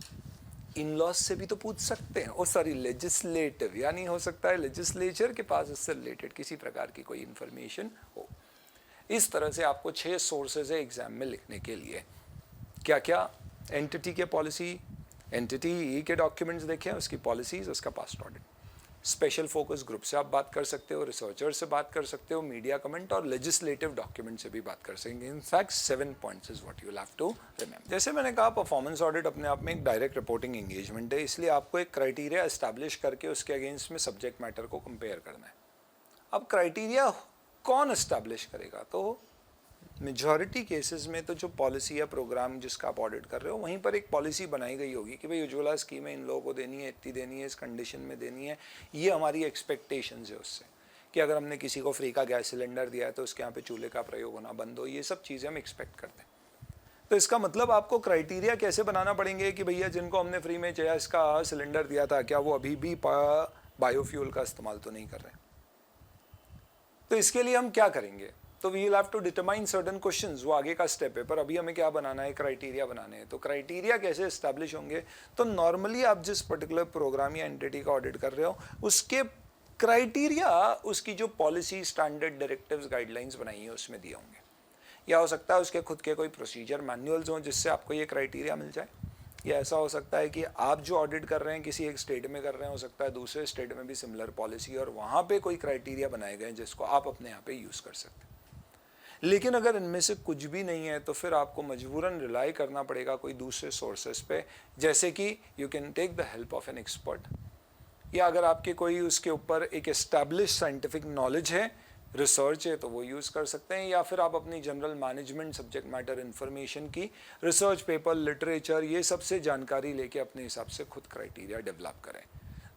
S4: इन लॉज से भी तो पूछ सकते हैं, और सॉरी लेजिस्लेटिव, यानी हो सकता है लेजिस्लेचर के पास इससे रिलेटेड किसी प्रकार की कोई इंफॉर्मेशन हो। इस तरह से आपको 6 सोर्सेज है एग्जाम में लिखने के लिए। क्या क्या? एंटिटी के पॉलिसी, एंटिटी के डॉक्यूमेंट्स देखें, उसकी पॉलिसीज, उसका past audit. Special focus group से आप बात कर सकते हो, रिसर्चर से बात कर सकते हो, मीडिया कमेंट और लेजिस्लेटिव डॉक्यूमेंट से भी बात कर सकेंगे। In fact 7 points is what you will have to remember. जैसे मैंने कहा, परफॉर्मेंस ऑडिट अपने आप में एक डायरेक्ट रिपोर्टिंग एंगेजमेंट है, इसलिए आपको एक क्राइटेरिया एस्टैब्लिश करके उसके अगेंस्ट में सब्जेक्ट मैटर को कंपेयर करना है। अब क्राइटेरिया कौन एस्टैब्लिश करेगा? तो मेजॉरिटी केसेस में तो जो पॉलिसी या प्रोग्राम जिसका आप ऑडिट कर रहे हो, वहीं पर एक पॉलिसी बनाई गई होगी कि भाई उज्ज्वला स्कीम है, इन लोगों को देनी है, इतनी देनी है, इस कंडीशन में देनी है। ये हमारी एक्सपेक्टेशंस है उससे, कि अगर हमने किसी को फ्री का गैस सिलेंडर दिया है तो उसके यहाँ पे चूल्हे का प्रयोग होना बंद हो। ये सब चीज़ें हम एक्सपेक्ट करते हैं। तो इसका मतलब आपको क्राइटेरिया कैसे बनाना पड़ेंगे कि भैया जिनको हमने फ्री में गैस का सिलेंडर दिया था, क्या वो अभी भी बायोफ्यूल का इस्तेमाल तो नहीं कर रहे हैं? तो इसके लिए हम क्या करेंगे? तो we will have to determine certain questions, वो आगे का स्टेप है। पर अभी हमें क्या बनाना है? क्राइटेरिया बनाने हैं। तो क्राइटेरिया कैसे एस्टैब्लिश होंगे? तो नॉर्मली आप जिस पर्टिकुलर प्रोग्राम या एंटिटी का ऑडिट कर रहे हो, उसके क्राइटेरिया उसकी जो पॉलिसी, स्टैंडर्ड, डायरेक्टिव्स, गाइडलाइंस बनाई है उसमें दिए होंगे। या हो सकता है उसके खुद के कोई प्रोसीजर मैनुअल्स हों जिससे आपको ये क्राइटेरिया मिल जाए। या ऐसा हो सकता है कि आप जो ऑडिट कर रहे हैं किसी एक स्टेट में कर रहे हैं, हो सकता है दूसरे स्टेट में भी सिमिलर पॉलिसी और वहाँ पे कोई क्राइटेरिया बनाए गए जिसको आप अपने यहाँ पे यूज़ कर सकते हैं। लेकिन अगर इनमें से कुछ भी नहीं है तो फिर आपको मजबूरन रिलाई करना पड़ेगा कोई दूसरे सोर्सेस पे, जैसे कि you can take the help of an expert, या अगर आपके कोई उसके ऊपर एक एस्टैब्लिश साइंटिफिक नॉलेज है, रिसर्च है, तो वो यूज़ कर सकते हैं। या फिर आप अपनी general management, subject matter information की रिसर्च पेपर, लिटरेचर, ये सब से जानकारी लेके अपने हिसाब से खुद क्राइटेरिया डेवलप करें।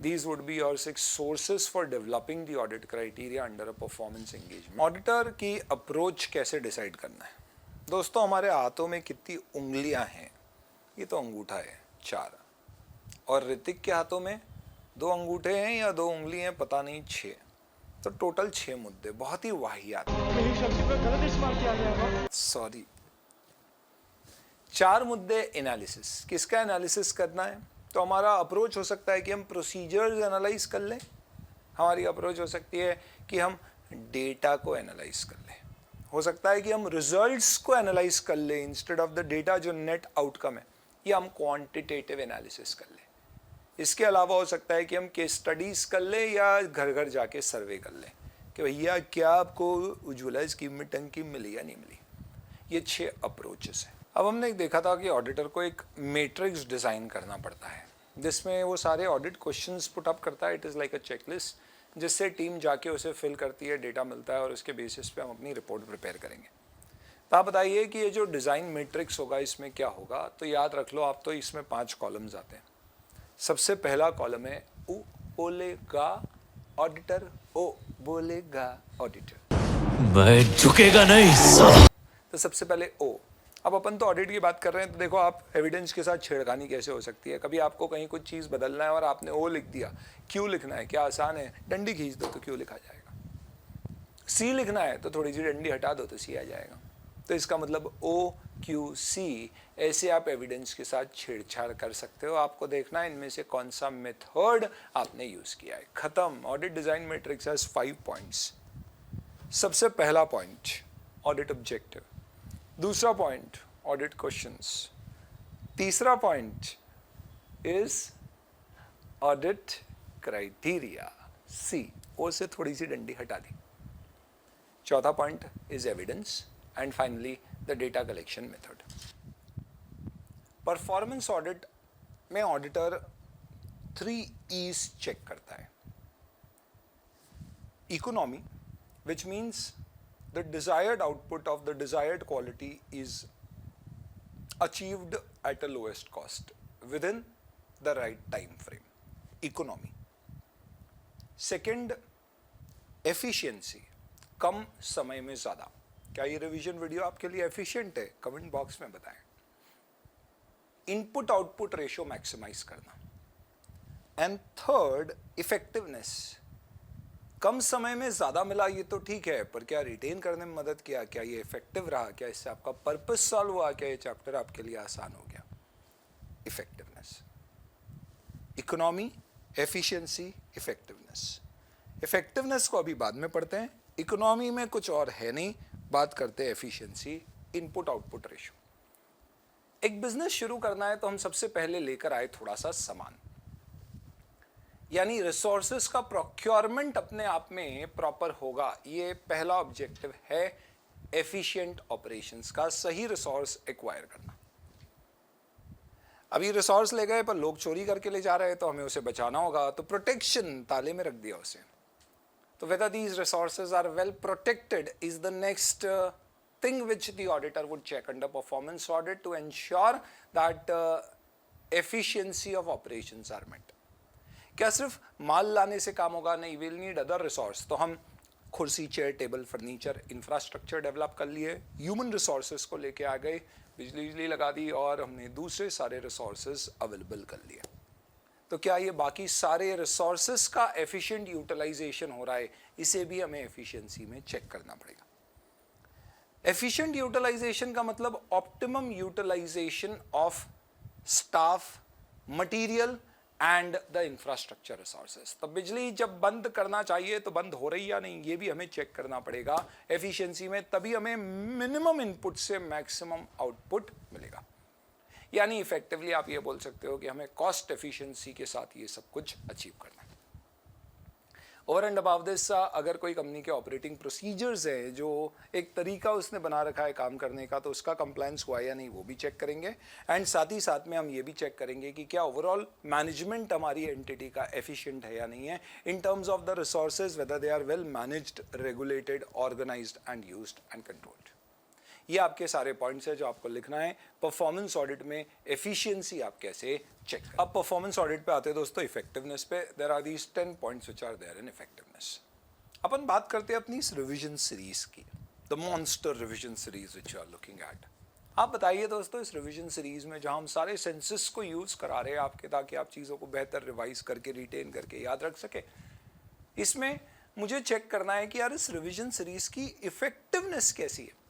S4: These would be your 6 sources for developing the audit criteria under a performance engagement. Auditor की अप्रोच कैसे डिसाइड करना है? दोस्तों, हमारे हाथों में कितनी उंगलियां हैं? ये तो अंगूठा है 4, और ऋतिक के हाथों में 2 अंगूठे हैं या 2 उंगली हैं, पता नहीं, 6। तो टोटल 6 मुद्दे, बहुत ही वाहियात। सॉरी, 4 मुद्दे एनालिसिस। किसका एनालिसिस करना है? तो हमारा अप्रोच हो सकता है कि हम प्रोसीजर्स एनालाइज कर लें, हमारी अप्रोच हो सकती है कि हम डेटा को एनालाइज कर लें, हो सकता है कि हम रिजल्ट्स को एनालाइज कर लें इंस्टेड ऑफ द डेटा जो नेट आउटकम है, या हम क्वांटिटेटिव एनालिसिस कर लें। इसके अलावा हो सकता है कि हम केस स्टडीज कर लें या घर घर जाके सर्वे कर लें कि भैया क्या आपको उज्ज्वला स्कीम में टंकी मिली या नहीं मिली। ये 6 अप्रोचेस हैं। अब हमने देखा था कि ऑडिटर को एक मैट्रिक्स डिज़ाइन करना पड़ता है जिसमें वो सारे ऑडिट क्वेश्चंस पुट अप करता है। It is like a checklist जिससे टीम जाके उसे फिल करती है, डेटा मिलता है और उसके बेसिस पे हम अपनी रिपोर्ट प्रिपेयर करेंगे। तो आप बताइए कि ये जो डिज़ाइन मैट्रिक्स होगा इसमें क्या होगा? तो याद रख लो आप, तो इसमें 5 कॉलम्स आते हैं। सबसे पहला कॉलम है ओ बोलेगा ऑडिटर, ओ बोलेगा ऑडिटर,
S3: मैं झुकेगा नहीं।
S4: तो सबसे पहले ओ। अब अपन तो ऑडिट की बात कर रहे हैं, तो देखो आप एविडेंस के साथ छेड़खानी कैसे हो सकती है। कभी आपको कहीं कुछ चीज़ बदलना है और आपने ओ लिख दिया, क्यू लिखना है, क्या आसान है, डंडी खींच दो तो क्यू लिखा जाएगा। सी लिखना है तो थोड़ी सी डंडी हटा दो तो सी आ जाएगा। तो इसका मतलब ओ क्यू सी, ऐसे आप एविडेंस के साथ छेड़छाड़ कर सकते हो। आपको देखना है इनमें से कौन सा मेथड आपने यूज़ किया है। खत्म। Audit design matrix has 5 points. सबसे पहला पॉइंट ऑडिट ऑब्जेक्टिव, दूसरा पॉइंट ऑडिट क्वेश्चंस, तीसरा पॉइंट इज ऑडिट क्राइटेरिया, सी, ओ से थोड़ी सी डंडी हटा दी। चौथा point is evidence and finally the data collection method. Performance audit में ऑडिटर 3 E's चेक करता है। Economy, which means the desired output of the desired quality is achieved at a lowest cost within the right time frame. Economy. Second, efficiency, कम समय में ज़्यादा। क्या ये revision video आपके लिए एफिशिएंट है? कमेंट बॉक्स में बताएं। इनपुट आउटपुट रेशियो मैक्सिमाइज करना। एंड थर्ड, इफेक्टिवनेस, कम समय में ज़्यादा मिला ये तो ठीक है, पर क्या रिटेन करने में मदद किया, क्या ये इफेक्टिव रहा, क्या इससे आपका पर्पस सॉल्व हुआ, क्या ये चैप्टर आपके लिए आसान हो गया? Effectiveness, economy, efficiency, effectiveness. Effectiveness को अभी बाद में पढ़ते हैं, इकोनॉमी में कुछ और है नहीं, बात करते हैं एफिशिएंसी, इनपुट आउटपुट रेशियो। एक बिजनेस शुरू करना है तो हम सबसे पहले लेकर आए थोड़ा सा सामान, यानी रिसोर्सेस का प्रोक्योरमेंट अपने आप में प्रॉपर होगा, ये पहला ऑब्जेक्टिव है एफिशिएंट ऑपरेशंस का, सही रिसोर्स एक्वायर करना। अभी रिसोर्स ले गए पर लोग चोरी करके ले जा रहे हैं तो हमें उसे बचाना होगा, तो प्रोटेक्शन, ताले में रख दिया उसे। तो whether these resources are well protected is the next thing which the auditor would check under performance audit to ensure that efficiency of operations are met. क्या सिर्फ माल लाने से काम होगा? नहीं, we'll need other resource। तो हम कुर्सी, chair, table, furniture, infrastructure develop कर लिए, ह्यूमन रिसोर्सेज को लेके आ गए, बिजली लगा दी और हमने दूसरे सारे रिसोर्सेज अवेलेबल कर लिए। तो क्या ये बाकी सारे रिसोर्सेज का एफिशिएंट यूटिलाइजेशन हो रहा है? इसे भी हमें एफिशिएंसी में चेक करना पड़ेगा। एफिशिएंट यूटिलाइजेशन का मतलब optimum utilisation of staff, material and the infrastructure resources. तो बिजली जब बंद करना चाहिए तो बंद हो रही या नहीं, ये भी हमें चेक करना पड़ेगा एफिशिएंसी में, तभी हमें मिनिमम इनपुट से मैक्सिमम आउटपुट मिलेगा। यानी इफेक्टिवली आप ये बोल सकते हो कि हमें कॉस्ट एफिशिएंसी के साथ ये सब कुछ अचीव करना है। ओवर एंड अबाव दिस, अगर कोई कंपनी के ऑपरेटिंग प्रोसीजर्स हैं, जो एक तरीका उसने बना रखा है काम करने का, तो उसका कंप्लायंस हुआ या नहीं वो भी चेक करेंगे। एंड साथ ही साथ में हम ये भी चेक करेंगे कि क्या ओवरऑल मैनेजमेंट हमारी एंटिटी का एफिशिएंट है या नहीं है, in terms of the resources, whether they are well managed, regulated, organised and used and controlled. ये आपके सारे पॉइंट्स है जो आपको लिखना है परफॉर्मेंस ऑडिट में एफिशिएंसी आप कैसे चेक। अब परफॉर्मेंस ऑडिट पे आते हैं दोस्तों इफेक्टिवनेस पे। There are these 10 points which are there in effectiveness. अपन बात करते हैं अपनी इस रिवीजन सीरीज की, the monster revision series which you are looking at. आप बताइए दोस्तों, इस रिवीजन सीरीज में जहां हम सारे सेंसेस को यूज करा रहे हैं आपके, ताकि आप चीज़ों को बेहतर रिवाइज करके, रिटेन करके याद रख सके, इसमें मुझे चेक करना है कि यार इस रिवीजन सीरीज की इफेक्टिवनेस कैसी है।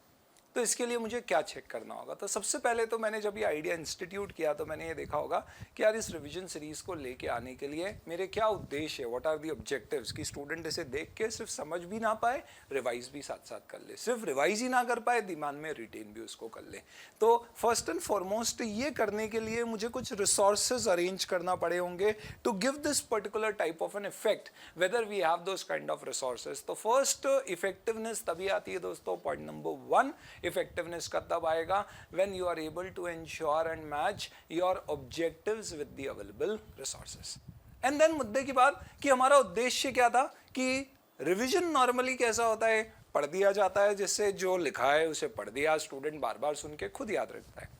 S4: तो इसके लिए मुझे क्या चेक करना होगा? तो सबसे पहले तो मैंने जब ये आइडिया इंस्टीट्यूट किया तो मैंने ये देखा होगा कि यार इस रिवीजन सीरीज को लेके आने के लिए मेरे क्या उद्देश्य है, व्हाट आर दी ऑब्जेक्टिव्स, कि स्टूडेंट इसे देख के सिर्फ समझ भी ना पाए, रिवाइज भी साथ साथ कर ले, सिर्फ रिवाइज ही ना कर पाए, दिमाग में रिटेन भी उसको कर ले। तो फर्स्ट एंड फॉरमोस्ट ये करने के लिए मुझे कुछ रिसोर्सेज अरेंज करना पड़े होंगे to give this particular type of an effect, whether we have those kind of resources. तो फर्स्ट इफेक्टिवनेस तभी आती है दोस्तों, पॉइंट नंबर 1, इफेक्टिवनेस का तब आएगा when you are able to ensure and match your objectives with the available resources. And then मुद्दे की बात कि हमारा उद्देश्य क्या था, कि रिवीजन नॉर्मली कैसा होता है, पढ़ दिया जाता है, जिससे जो लिखा है उसे पढ़ दिया, स्टूडेंट बार बार सुन के खुद याद रखता है।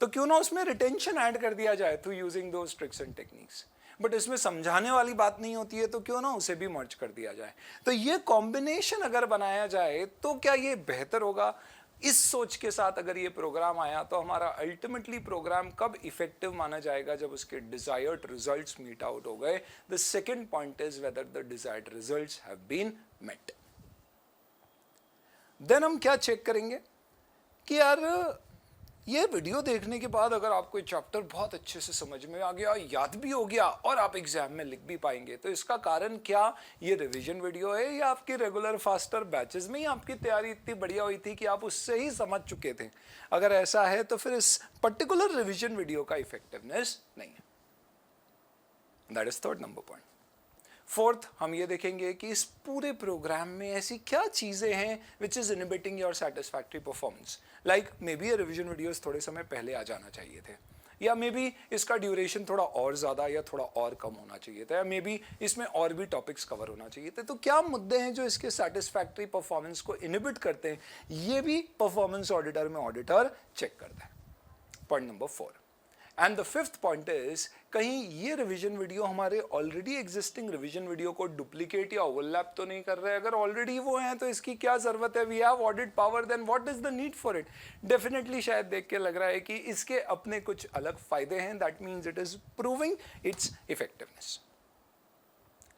S4: तो क्यों ना उसमें रिटेंशन ऐड कर दिया जाए through using those tricks and techniques. But इसमें समझाने वाली बात नहीं होती है, तो क्यों ना उसे भी मर्ज कर दिया जाए। तो ये कॉम्बिनेशन अगर बनाया जाए तो क्या ये बेहतर होगा? इस सोच के साथ अगर ये प्रोग्राम आया तो हमारा अल्टीमेटली प्रोग्राम कब इफेक्टिव माना जाएगा? जब उसके डिजायर्ड रिजल्ट्स मीट आउट हो गए। The second point is whether the desired results have been met. Then हम क्या चेक करेंगे कि यार ये वीडियो देखने के बाद अगर आपको चैप्टर बहुत अच्छे से समझ में आ गया, याद भी हो गया और आप एग्जाम में लिख भी पाएंगे, तो इसका कारण क्या ये रिवीजन वीडियो है या आपके रेगुलर फास्टर बैचेस में ही आपकी तैयारी इतनी बढ़िया हुई थी कि आप उससे ही समझ चुके थे? अगर ऐसा है तो फिर इस पर्टिकुलर रिवीजन वीडियो का इफेक्टिवनेस नहीं है। That is third number point. Fourth, हम ये देखेंगे कि इस पूरे प्रोग्राम में ऐसी क्या चीज़ें हैं which is inhibiting your satisfactory performance. Like may be ये रिवीजन वीडियोस थोड़े समय पहले आ जाना चाहिए थे, या मे बी इसका ड्यूरेशन थोड़ा और ज़्यादा या थोड़ा और कम होना चाहिए था, या मे बी इसमें और भी टॉपिक्स कवर होना चाहिए थे। तो क्या मुद्दे हैं जो इसके सेटिस्फैक्ट्री परफॉर्मेंस को इनहिबिट करते हैं? ये भी परफॉर्मेंस ऑडिटर में ऑडिटर चेक करता है। Point number 4। And the fifth point is, कहीं ये रिवीजन वीडियो हमारे ऑलरेडी एग्जिस्टिंग रिवीजन वीडियो को डुप्लीकेट या ओवरलैप तो नहीं कर रहे? अगर ऑलरेडी वो हैं तो इसकी क्या जरूरत है? We have audit power, then what is the need for it? Definitely शायद देख के लग रहा है कि इसके अपने कुछ अलग फायदे हैं। That means it is proving it's effectiveness.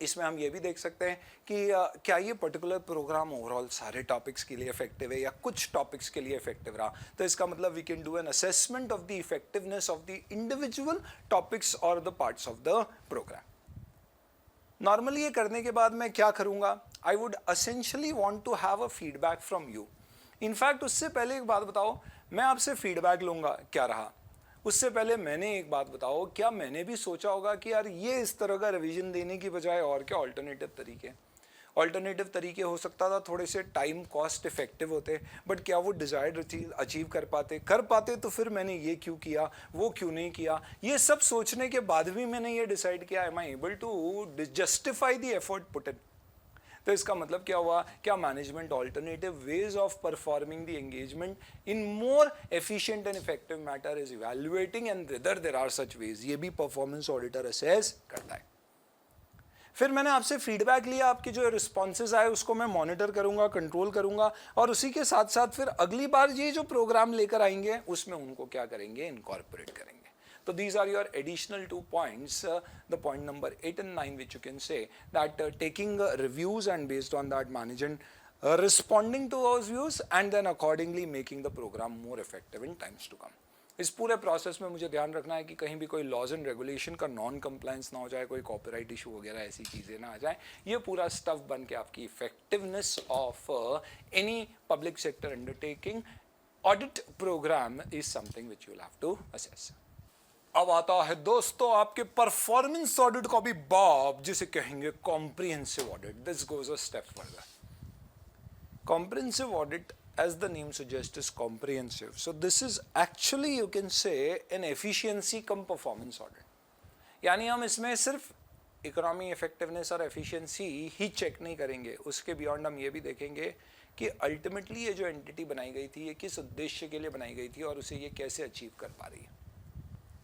S4: इसमें हम ये भी देख सकते हैं कि क्या ये पर्टिकुलर प्रोग्राम ओवरऑल सारे टॉपिक्स के लिए इफेक्टिव है या कुछ टॉपिक्स के लिए इफेक्टिव रहा। तो इसका मतलब we can do an assessment of the effectiveness of the individual topics और the parts of the program. Normally ये करने के बाद मैं क्या करूंगा, I would essentially want to have a feedback from you. In fact उससे पहले एक बात बताओ, मैं आपसे फीडबैक लूंगा क्या रहा, उससे पहले मैंने एक बात बताओ, क्या मैंने भी सोचा होगा कि यार ये इस तरह का रिवीजन देने की बजाय और क्या ऑल्टरनेटिव तरीके हो सकता था, थोड़े से टाइम कॉस्ट इफेक्टिव होते, बट क्या वो डिजायर्ड अचीव कर पाते तो फिर मैंने ये क्यों किया, वो क्यों नहीं किया। ये सब सोचने के बाद भी मैंने ये डिसाइड किया, am I able to justify the effort put in. तो इसका मतलब क्या हुआ, क्या management alternative ways of performing the engagement in more efficient and effective matter is evaluating and whether there are such ways. ये भी performance auditor assess करता है। फिर मैंने आपसे फीडबैक लिया, आपके जो रिस्पॉन्सेज आए उसको मैं मॉनिटर करूंगा, कंट्रोल करूंगा, और उसी के साथ साथ फिर अगली बार ये जो प्रोग्राम लेकर आएंगे उसमें उनको क्या करेंगे, इनकॉर्पोरेट करेंगे। So these are your additional 2 points, the point number 8 and 9, which you can say that taking reviews and based on that managing responding to those views and then accordingly making the program more effective in times to come. इस पूरे process में मुझे ध्यान रखना है कि कहीं भी कोई लॉज एंड रेगुलेशन का नॉन कंप्लायंस ना हो जाए, कोई कॉपीराइट इशू वगैरह ऐसी चीज़ें ना आ जाए। ये पूरा स्टफ बन के आपकी effectiveness of any public sector undertaking audit programme is something which you will have to assess. अब आता है दोस्तों आपके परफॉर्मेंस ऑडिट का भी बाब, जिसे कहेंगे comprehensive audit. This goes a step further. Comprehensive audit, as the name suggests, is comprehensive. So this is actually, you can say, an efficiency cum performance audit. यानी हम इसमें सिर्फ इकोनॉमी, इफेक्टिवनेस और एफिशिएंसी ही चेक नहीं करेंगे, उसके beyond हम ये भी देखेंगे कि अल्टीमेटली ये जो एंटिटी बनाई गई थी ये किस उद्देश्य के लिए बनाई गई थी और उसे ये कैसे अचीव कर पा रही है।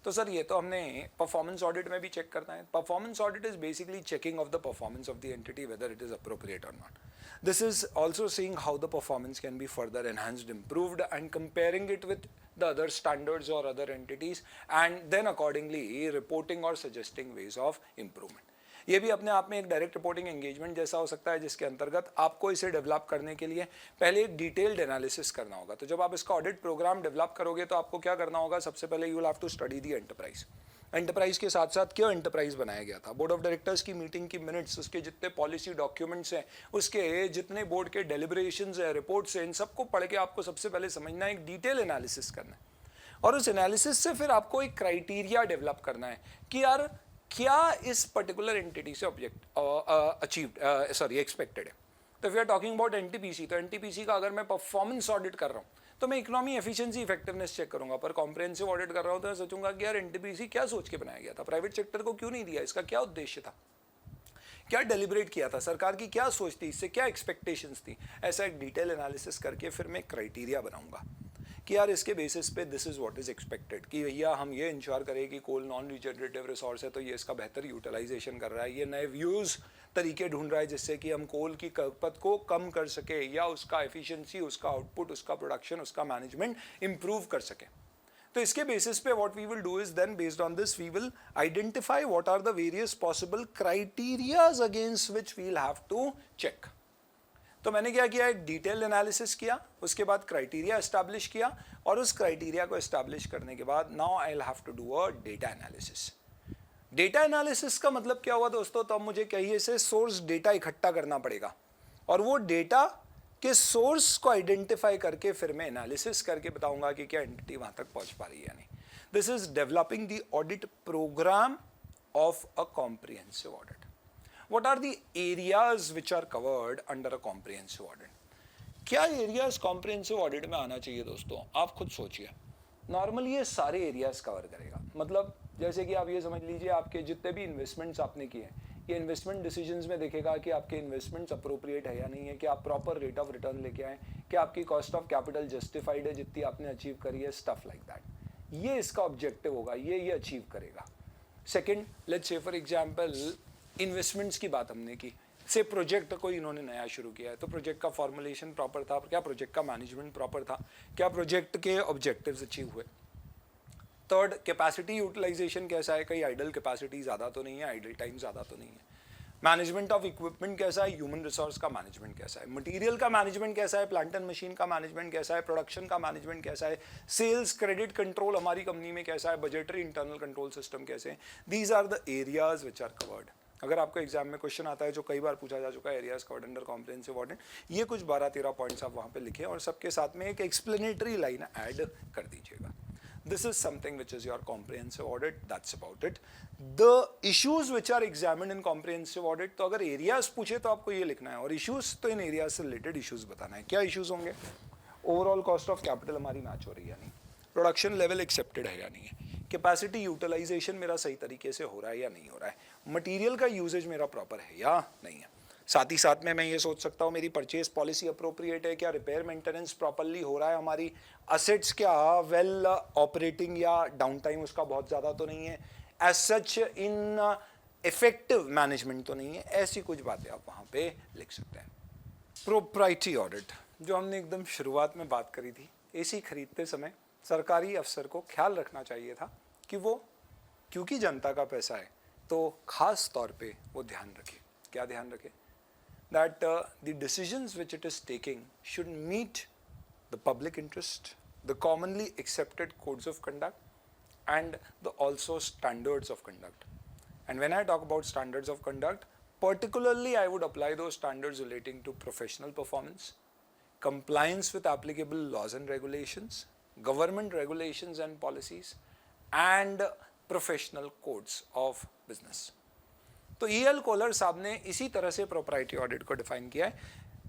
S4: तो सर ये तो हमने परफॉर्मेंस ऑडिट में भी चेक करना है। Performance audit is basically checking of the performance of the entity whether it is appropriate और not. This is also seeing how the performance can be further enhanced, improved and comparing it with the other standards or other entities and then accordingly reporting or suggesting ways of improvement. ये भी अपने आप में एक direct reporting engagement जैसा हो सकता है, जिसके अंतर्गत आपको इसे डेवलप करने के लिए पहले एक डिटेल्ड एनालिसिस करना होगा। तो जब आप इसका ऑडिट प्रोग्राम डेवलप करोगे तो आपको क्या करना होगा, सबसे पहले you will have to study the enterprise. Enterprise के साथ साथ क्यों एंटरप्राइज बनाया गया था, बोर्ड ऑफ डायरेक्टर्स की मीटिंग की मिनट्स, उसके जितने पॉलिसी डॉक्यूमेंट्स हैं, उसके जितने बोर्ड के डेलिब्रेशंस हैं, रिपोर्ट्स हैं, इन सबको पढ़ के आपको सबसे पहले समझना है, एक डिटेल एनालिसिस करना है। और उस एनालिसिस से फिर आपको एक क्राइटेरिया डेवलप करना है कि यार क्या इस पर्टिकुलर एंटिटी से एक्सपेक्टेड है। तो if you are talking about NTPC, तो एनटीपीसी का अगर मैं परफॉर्मेंस ऑडिट कर रहा हूँ तो मैं इकोनॉमी, एफिशिएंसी, इफेक्टिवनेस चेक करूंगा। पर कॉम्प्रिहेंसिव ऑडिट कर रहा हूँ तो मैं सोचूंगा कि यार एनटीपीसी क्या सोच के बनाया गया था, प्राइवेट सेक्टर को क्यों नहीं दिया, इसका क्या उद्देश्य था, क्या डेलिब्रेट किया था, सरकार की क्या सोच थी, इससे क्या एक्सपेक्टेशंस थी। ऐसा एक डिटेल एनालिसिस करके फिर मैं क्राइटेरिया बनाऊंगा कि यार इसके बेसिस पे this is what is expected, कि भैया हम ये इंश्योर करें कि कोल नॉन रिजनरेटिव रिसोर्स है तो ये इसका बेहतर यूटिलाइजेशन कर रहा है, ये नए व्यूज़ तरीके ढूंढ रहा है जिससे कि हम कोल की खपत को कम कर सके या उसका एफिशिएंसी, उसका आउटपुट, उसका प्रोडक्शन, उसका मैनेजमेंट इंप्रूव कर सके। तो इसके बेसिस पे what we will do is then based on this we will identify what are the various possible criterias against which we will have to check. तो मैंने क्या किया, एक डिटेल एनालिसिस किया, उसके बाद क्राइटेरिया एस्टैब्लिश किया, और उस क्राइटेरिया को एस्टैब्लिश करने के बाद now I will have to do a data analysis. Data analysis का मतलब क्या हुआ दोस्तों, तो अब मुझे कहिए से सोर्स डेटा इकट्ठा करना पड़ेगा, और वो डेटा के सोर्स को आइडेंटिफाई करके फिर मैं एनालिसिस करके बताऊंगा कि क्या एंटिटी वहां तक पहुंच पा रही है या नहीं। This is developing the audit program of a comprehensive audit. What are the areas which are covered under a comprehensive audit? क्या एरियाज कॉम्प्रिहेंसिव ऑडिट में आना चाहिए दोस्तों, आप खुद सोचिए। नॉर्मली ये सारे एरियाज कवर करेगा, मतलब जैसे कि आप ये समझ लीजिए आपके जितने भी इन्वेस्टमेंट्स आपने किए हैं, ये इन्वेस्टमेंट डिसीजंस में देखेगा कि आपके इन्वेस्टमेंट्स अप्रोप्रिएट है या नहीं है, कि आप प्रॉपर रेट ऑफ रिटर्न लेके आए, कि आपकी कॉस्ट ऑफ कैपिटल जस्टिफाइड है जितनी आपने अचीव करी है, स्टफ लाइक दैट। ये इसका ऑब्जेक्टिव होगा, ये अचीव करेगा। Second, let's say for example investments की बात हमने की, से प्रोजेक्ट कोई इन्होंने नया शुरू किया है तो प्रोजेक्ट का फॉर्मुलेशन प्रॉपर था, क्या प्रोजेक्ट का मैनेजमेंट प्रॉपर था, क्या प्रोजेक्ट के ऑब्जेक्टिव्स अचीव हुए। थर्ड, कैपेसिटी यूटिलाइजेशन कैसा है, कहीं आइडल कैपेसिटी ज़्यादा तो नहीं है, आइडल टाइम ज़्यादा तो नहीं है। मैनेजमेंट ऑफ इक्विपमेंट कैसा है, ह्यूमन रिसोर्स का मैनेजमेंट कैसा है, मटेरियल का मैनेजमेंट कैसा है, प्लांट एंड मशीन का मैनेजमेंट कैसा है, प्रोडक्शन का मैनेजमेंट कैसा है, सेल्स क्रेडिट कंट्रोल हमारी कंपनी में कैसा है, बजटरी इंटरनल कंट्रोल सिस्टम कैसे हैं. These are the areas which are covered. अगर आपको एग्जाम में क्वेश्चन आता है जो कई बार पूछा जा चुका है, areas covered under comprehensive audit, ये कुछ 12-13 पॉइंट्स आप वहाँ पे लिखें और सबके साथ में एक एक्सप्लेनेटरी लाइन ऐड कर दीजिएगा. This is something which is your comprehensive audit. That's about it. The issues which are examined in comprehensive audit, तो अगर areas पूछे तो आपको ये लिखना है और issues तो इन areas से related issues बताना है. क्या issues होंगे? Overall cost of capital हमारी मैच हो रही है या नहीं, प्रोडक्शन लेवल एक्सेप्टेड है या नहीं है, कैपेसिटी यूटिलाइजेशन मेरा सही तरीके से हो रहा है या नहीं हो रहा है, मटेरियल का यूजेज मेरा प्रॉपर है या नहीं है. साथ ही साथ में मैं ये सोच सकता हूँ मेरी परचेज पॉलिसी अप्रोप्रिएट है क्या, रिपेयर मेंटेनेंस प्रॉपरली हो रहा है, हमारी असेट्स क्या वेल ऑपरेटिंग या डाउन टाइम उसका बहुत ज़्यादा तो नहीं है, as such ineffective management तो नहीं है. ऐसी कुछ बातें आप वहाँ पे लिख सकते हैं. प्रोप्राइटरी ऑडिट जो हमने एकदम शुरुआत में बात करी थी, एसी खरीदते समय सरकारी अफसर को ख्याल रखना चाहिए था कि वो क्योंकि जनता का पैसा है तो खास तौर पे वो ध्यान रखे. क्या ध्यान रखे? That the decisions which it is taking should meet the public interest, the commonly accepted codes of conduct, and the also standards of conduct. And when I talk about standards of conduct, particularly I would apply those standards relating to professional performance, compliance with applicable laws and regulations, government regulations and policies, and professional codes of business. तो E.L. Collar साहब ने इसी तरह से proprietary audit को define किया है,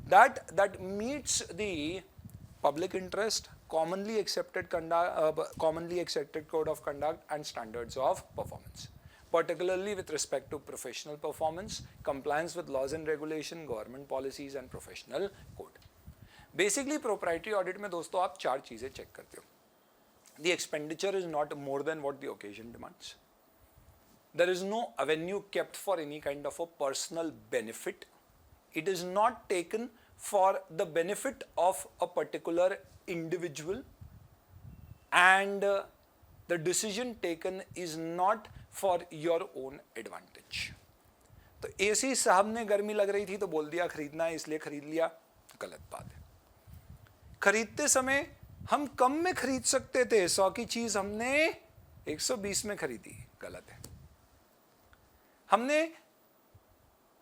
S4: that meets the public interest, commonly accepted code of conduct and standards of performance, particularly with respect to professional performance, compliance with laws and regulation, government policies and professional code. Basically proprietary audit में दोस्तों आप 4 चीजें check करते हो. The expenditure is not more than what the occasion demands. There is no avenue kept for any kind of a personal benefit. It is not taken for the benefit of a particular individual, and the decision taken is not for your own advantage. तो AC साहब ने गर्मी लग रही थी तो बोल दिया खरीदना है इसलिए खरीद लिया, गलत बात है. खरीदते समय हम कम में खरीद सकते थे, 100 की चीज हमने 120 में खरीदी, गलत है. हमने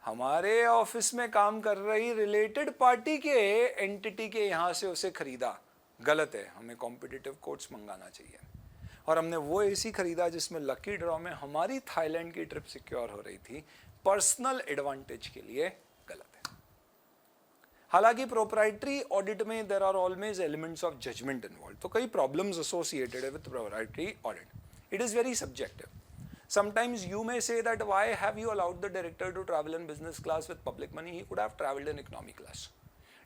S4: हमारे ऑफिस में काम कर रही रिलेटेड पार्टी के एंटिटी के यहां से उसे खरीदा, गलत है. हमें कॉम्पिटिटिव कोट्स मंगाना चाहिए. और हमने वो एसी खरीदा जिसमें लकी ड्रॉ में हमारी थाईलैंड की ट्रिप सिक्योर हो रही थी, पर्सनल एडवांटेज के लिए, गलत है. हालांकि प्रोप्राइटरी ऑडिट में there are always elements of judgement involve, तो कई प्रॉब्लम्स एसोसिएटेड है with proprietary audit. It is very subjective. Sometimes you may say that why have you allowed the director to travel in business class with public money? He could have traveled in economy class.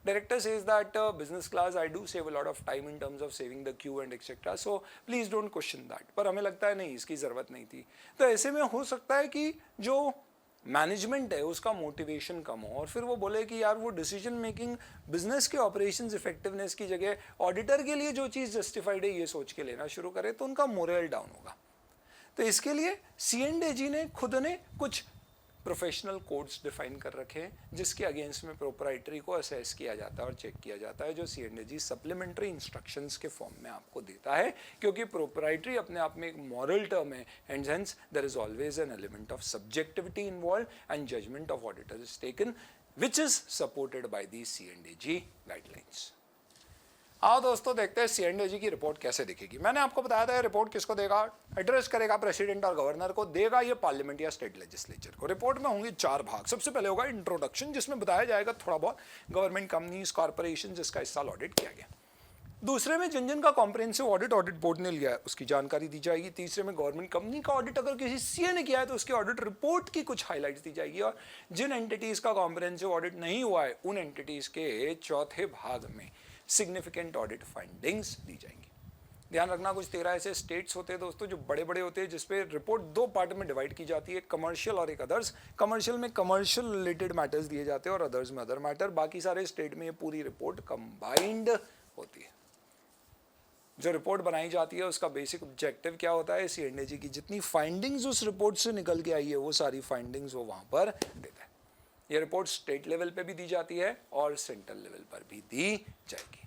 S4: Director says that business class I do save a lot of time in terms of saving the queue and etc. So please don't question that. पर हमें लगता है नहीं, इसकी ज़रूरत नहीं थी. तो ऐसे में हो सकता है कि जो मैनेजमेंट है उसका मोटिवेशन कम हो और फिर वो बोले कि यार वो डिसीजन मेकिंग बिजनेस के ऑपरेशंस इफेक्टिवनेस की जगह ऑडिटर के लिए जो चीज़ जस्टिफाइड है ये सोच के लेना शुरू करे तो उनका मोरल डाउन होगा. तो इसके लिए C&AG ने खुद ने कुछ प्रोफेशनल कोड्स डिफाइन कर रखे हैं जिसके अगेंस्ट में प्रोप्राइटरी को असेस किया जाता है और चेक किया जाता है, जो C&AG सप्लीमेंट्री इंस्ट्रक्शंस के फॉर्म में आपको देता है, क्योंकि प्रोप्राइटरी अपने आप में एक मॉरल टर्म है and hence there is always an element of subjectivity involve and judgement of auditor is taken which is supported by the C&AG guidelines. आओ दोस्तों देखते हैं C&AG की रिपोर्ट कैसे दिखेगी. मैंने आपको बताया था रिपोर्ट किसको देगा, एड्रेस करेगा प्रेसिडेंट और गवर्नर को, देगा ये पार्लियामेंट या स्टेट लेजिस्लेचर को. रिपोर्ट में होंगे 4 भाग. सबसे पहले होगा इंट्रोडक्शन जिसमें बताया जाएगा थोड़ा बहुत गवर्नमेंट कंपनीज कॉर्पोरेशन जिसका इस साल ऑडिट किया गया. दूसरे में जिन जिन का कॉम्प्रिहेंसिव ऑडिट बोर्ड ने लिया है उसकी जानकारी दी जाएगी. तीसरे में गवर्नमेंट कंपनी का ऑडिट अगर किसी सीए ने किया है तो उसकी ऑडिट रिपोर्ट की कुछ हाईलाइट्स दी जाएगी. और जिन एंटिटीज का कॉम्प्रिहेंसिव ऑडिट नहीं हुआ है उन एंटिटीज के चौथे भाग में सिग्निफिकेंट ऑडिट फाइंडिंग्स दी जाएंगी. ध्यान रखना कुछ 13 ऐसे स्टेट्स होते हैं दोस्तों जो बड़े बड़े होते हैं जिसपे रिपोर्ट 2 पार्ट में डिवाइड की जाती है, कमर्शियल और एक अदर्स. कमर्शियल में कमर्शियल रिलेटेड मैटर्स दिए जाते हैं और अदर्स में अदर मैटर. बाकी सारे स्टेट में ये पूरी रिपोर्ट कंबाइंड होती है. जो रिपोर्ट बनाई जाती है उसका बेसिक ऑब्जेक्टिव क्या होता है, C&AG की जितनी फाइंडिंग्स उस रिपोर्ट से निकल के आई है वो सारी फाइंडिंग्स वो वहां पर देता है. ये रिपोर्ट स्टेट लेवल पे भी दी जाती है और सेंट्रल लेवल पर भी दी जाएगी।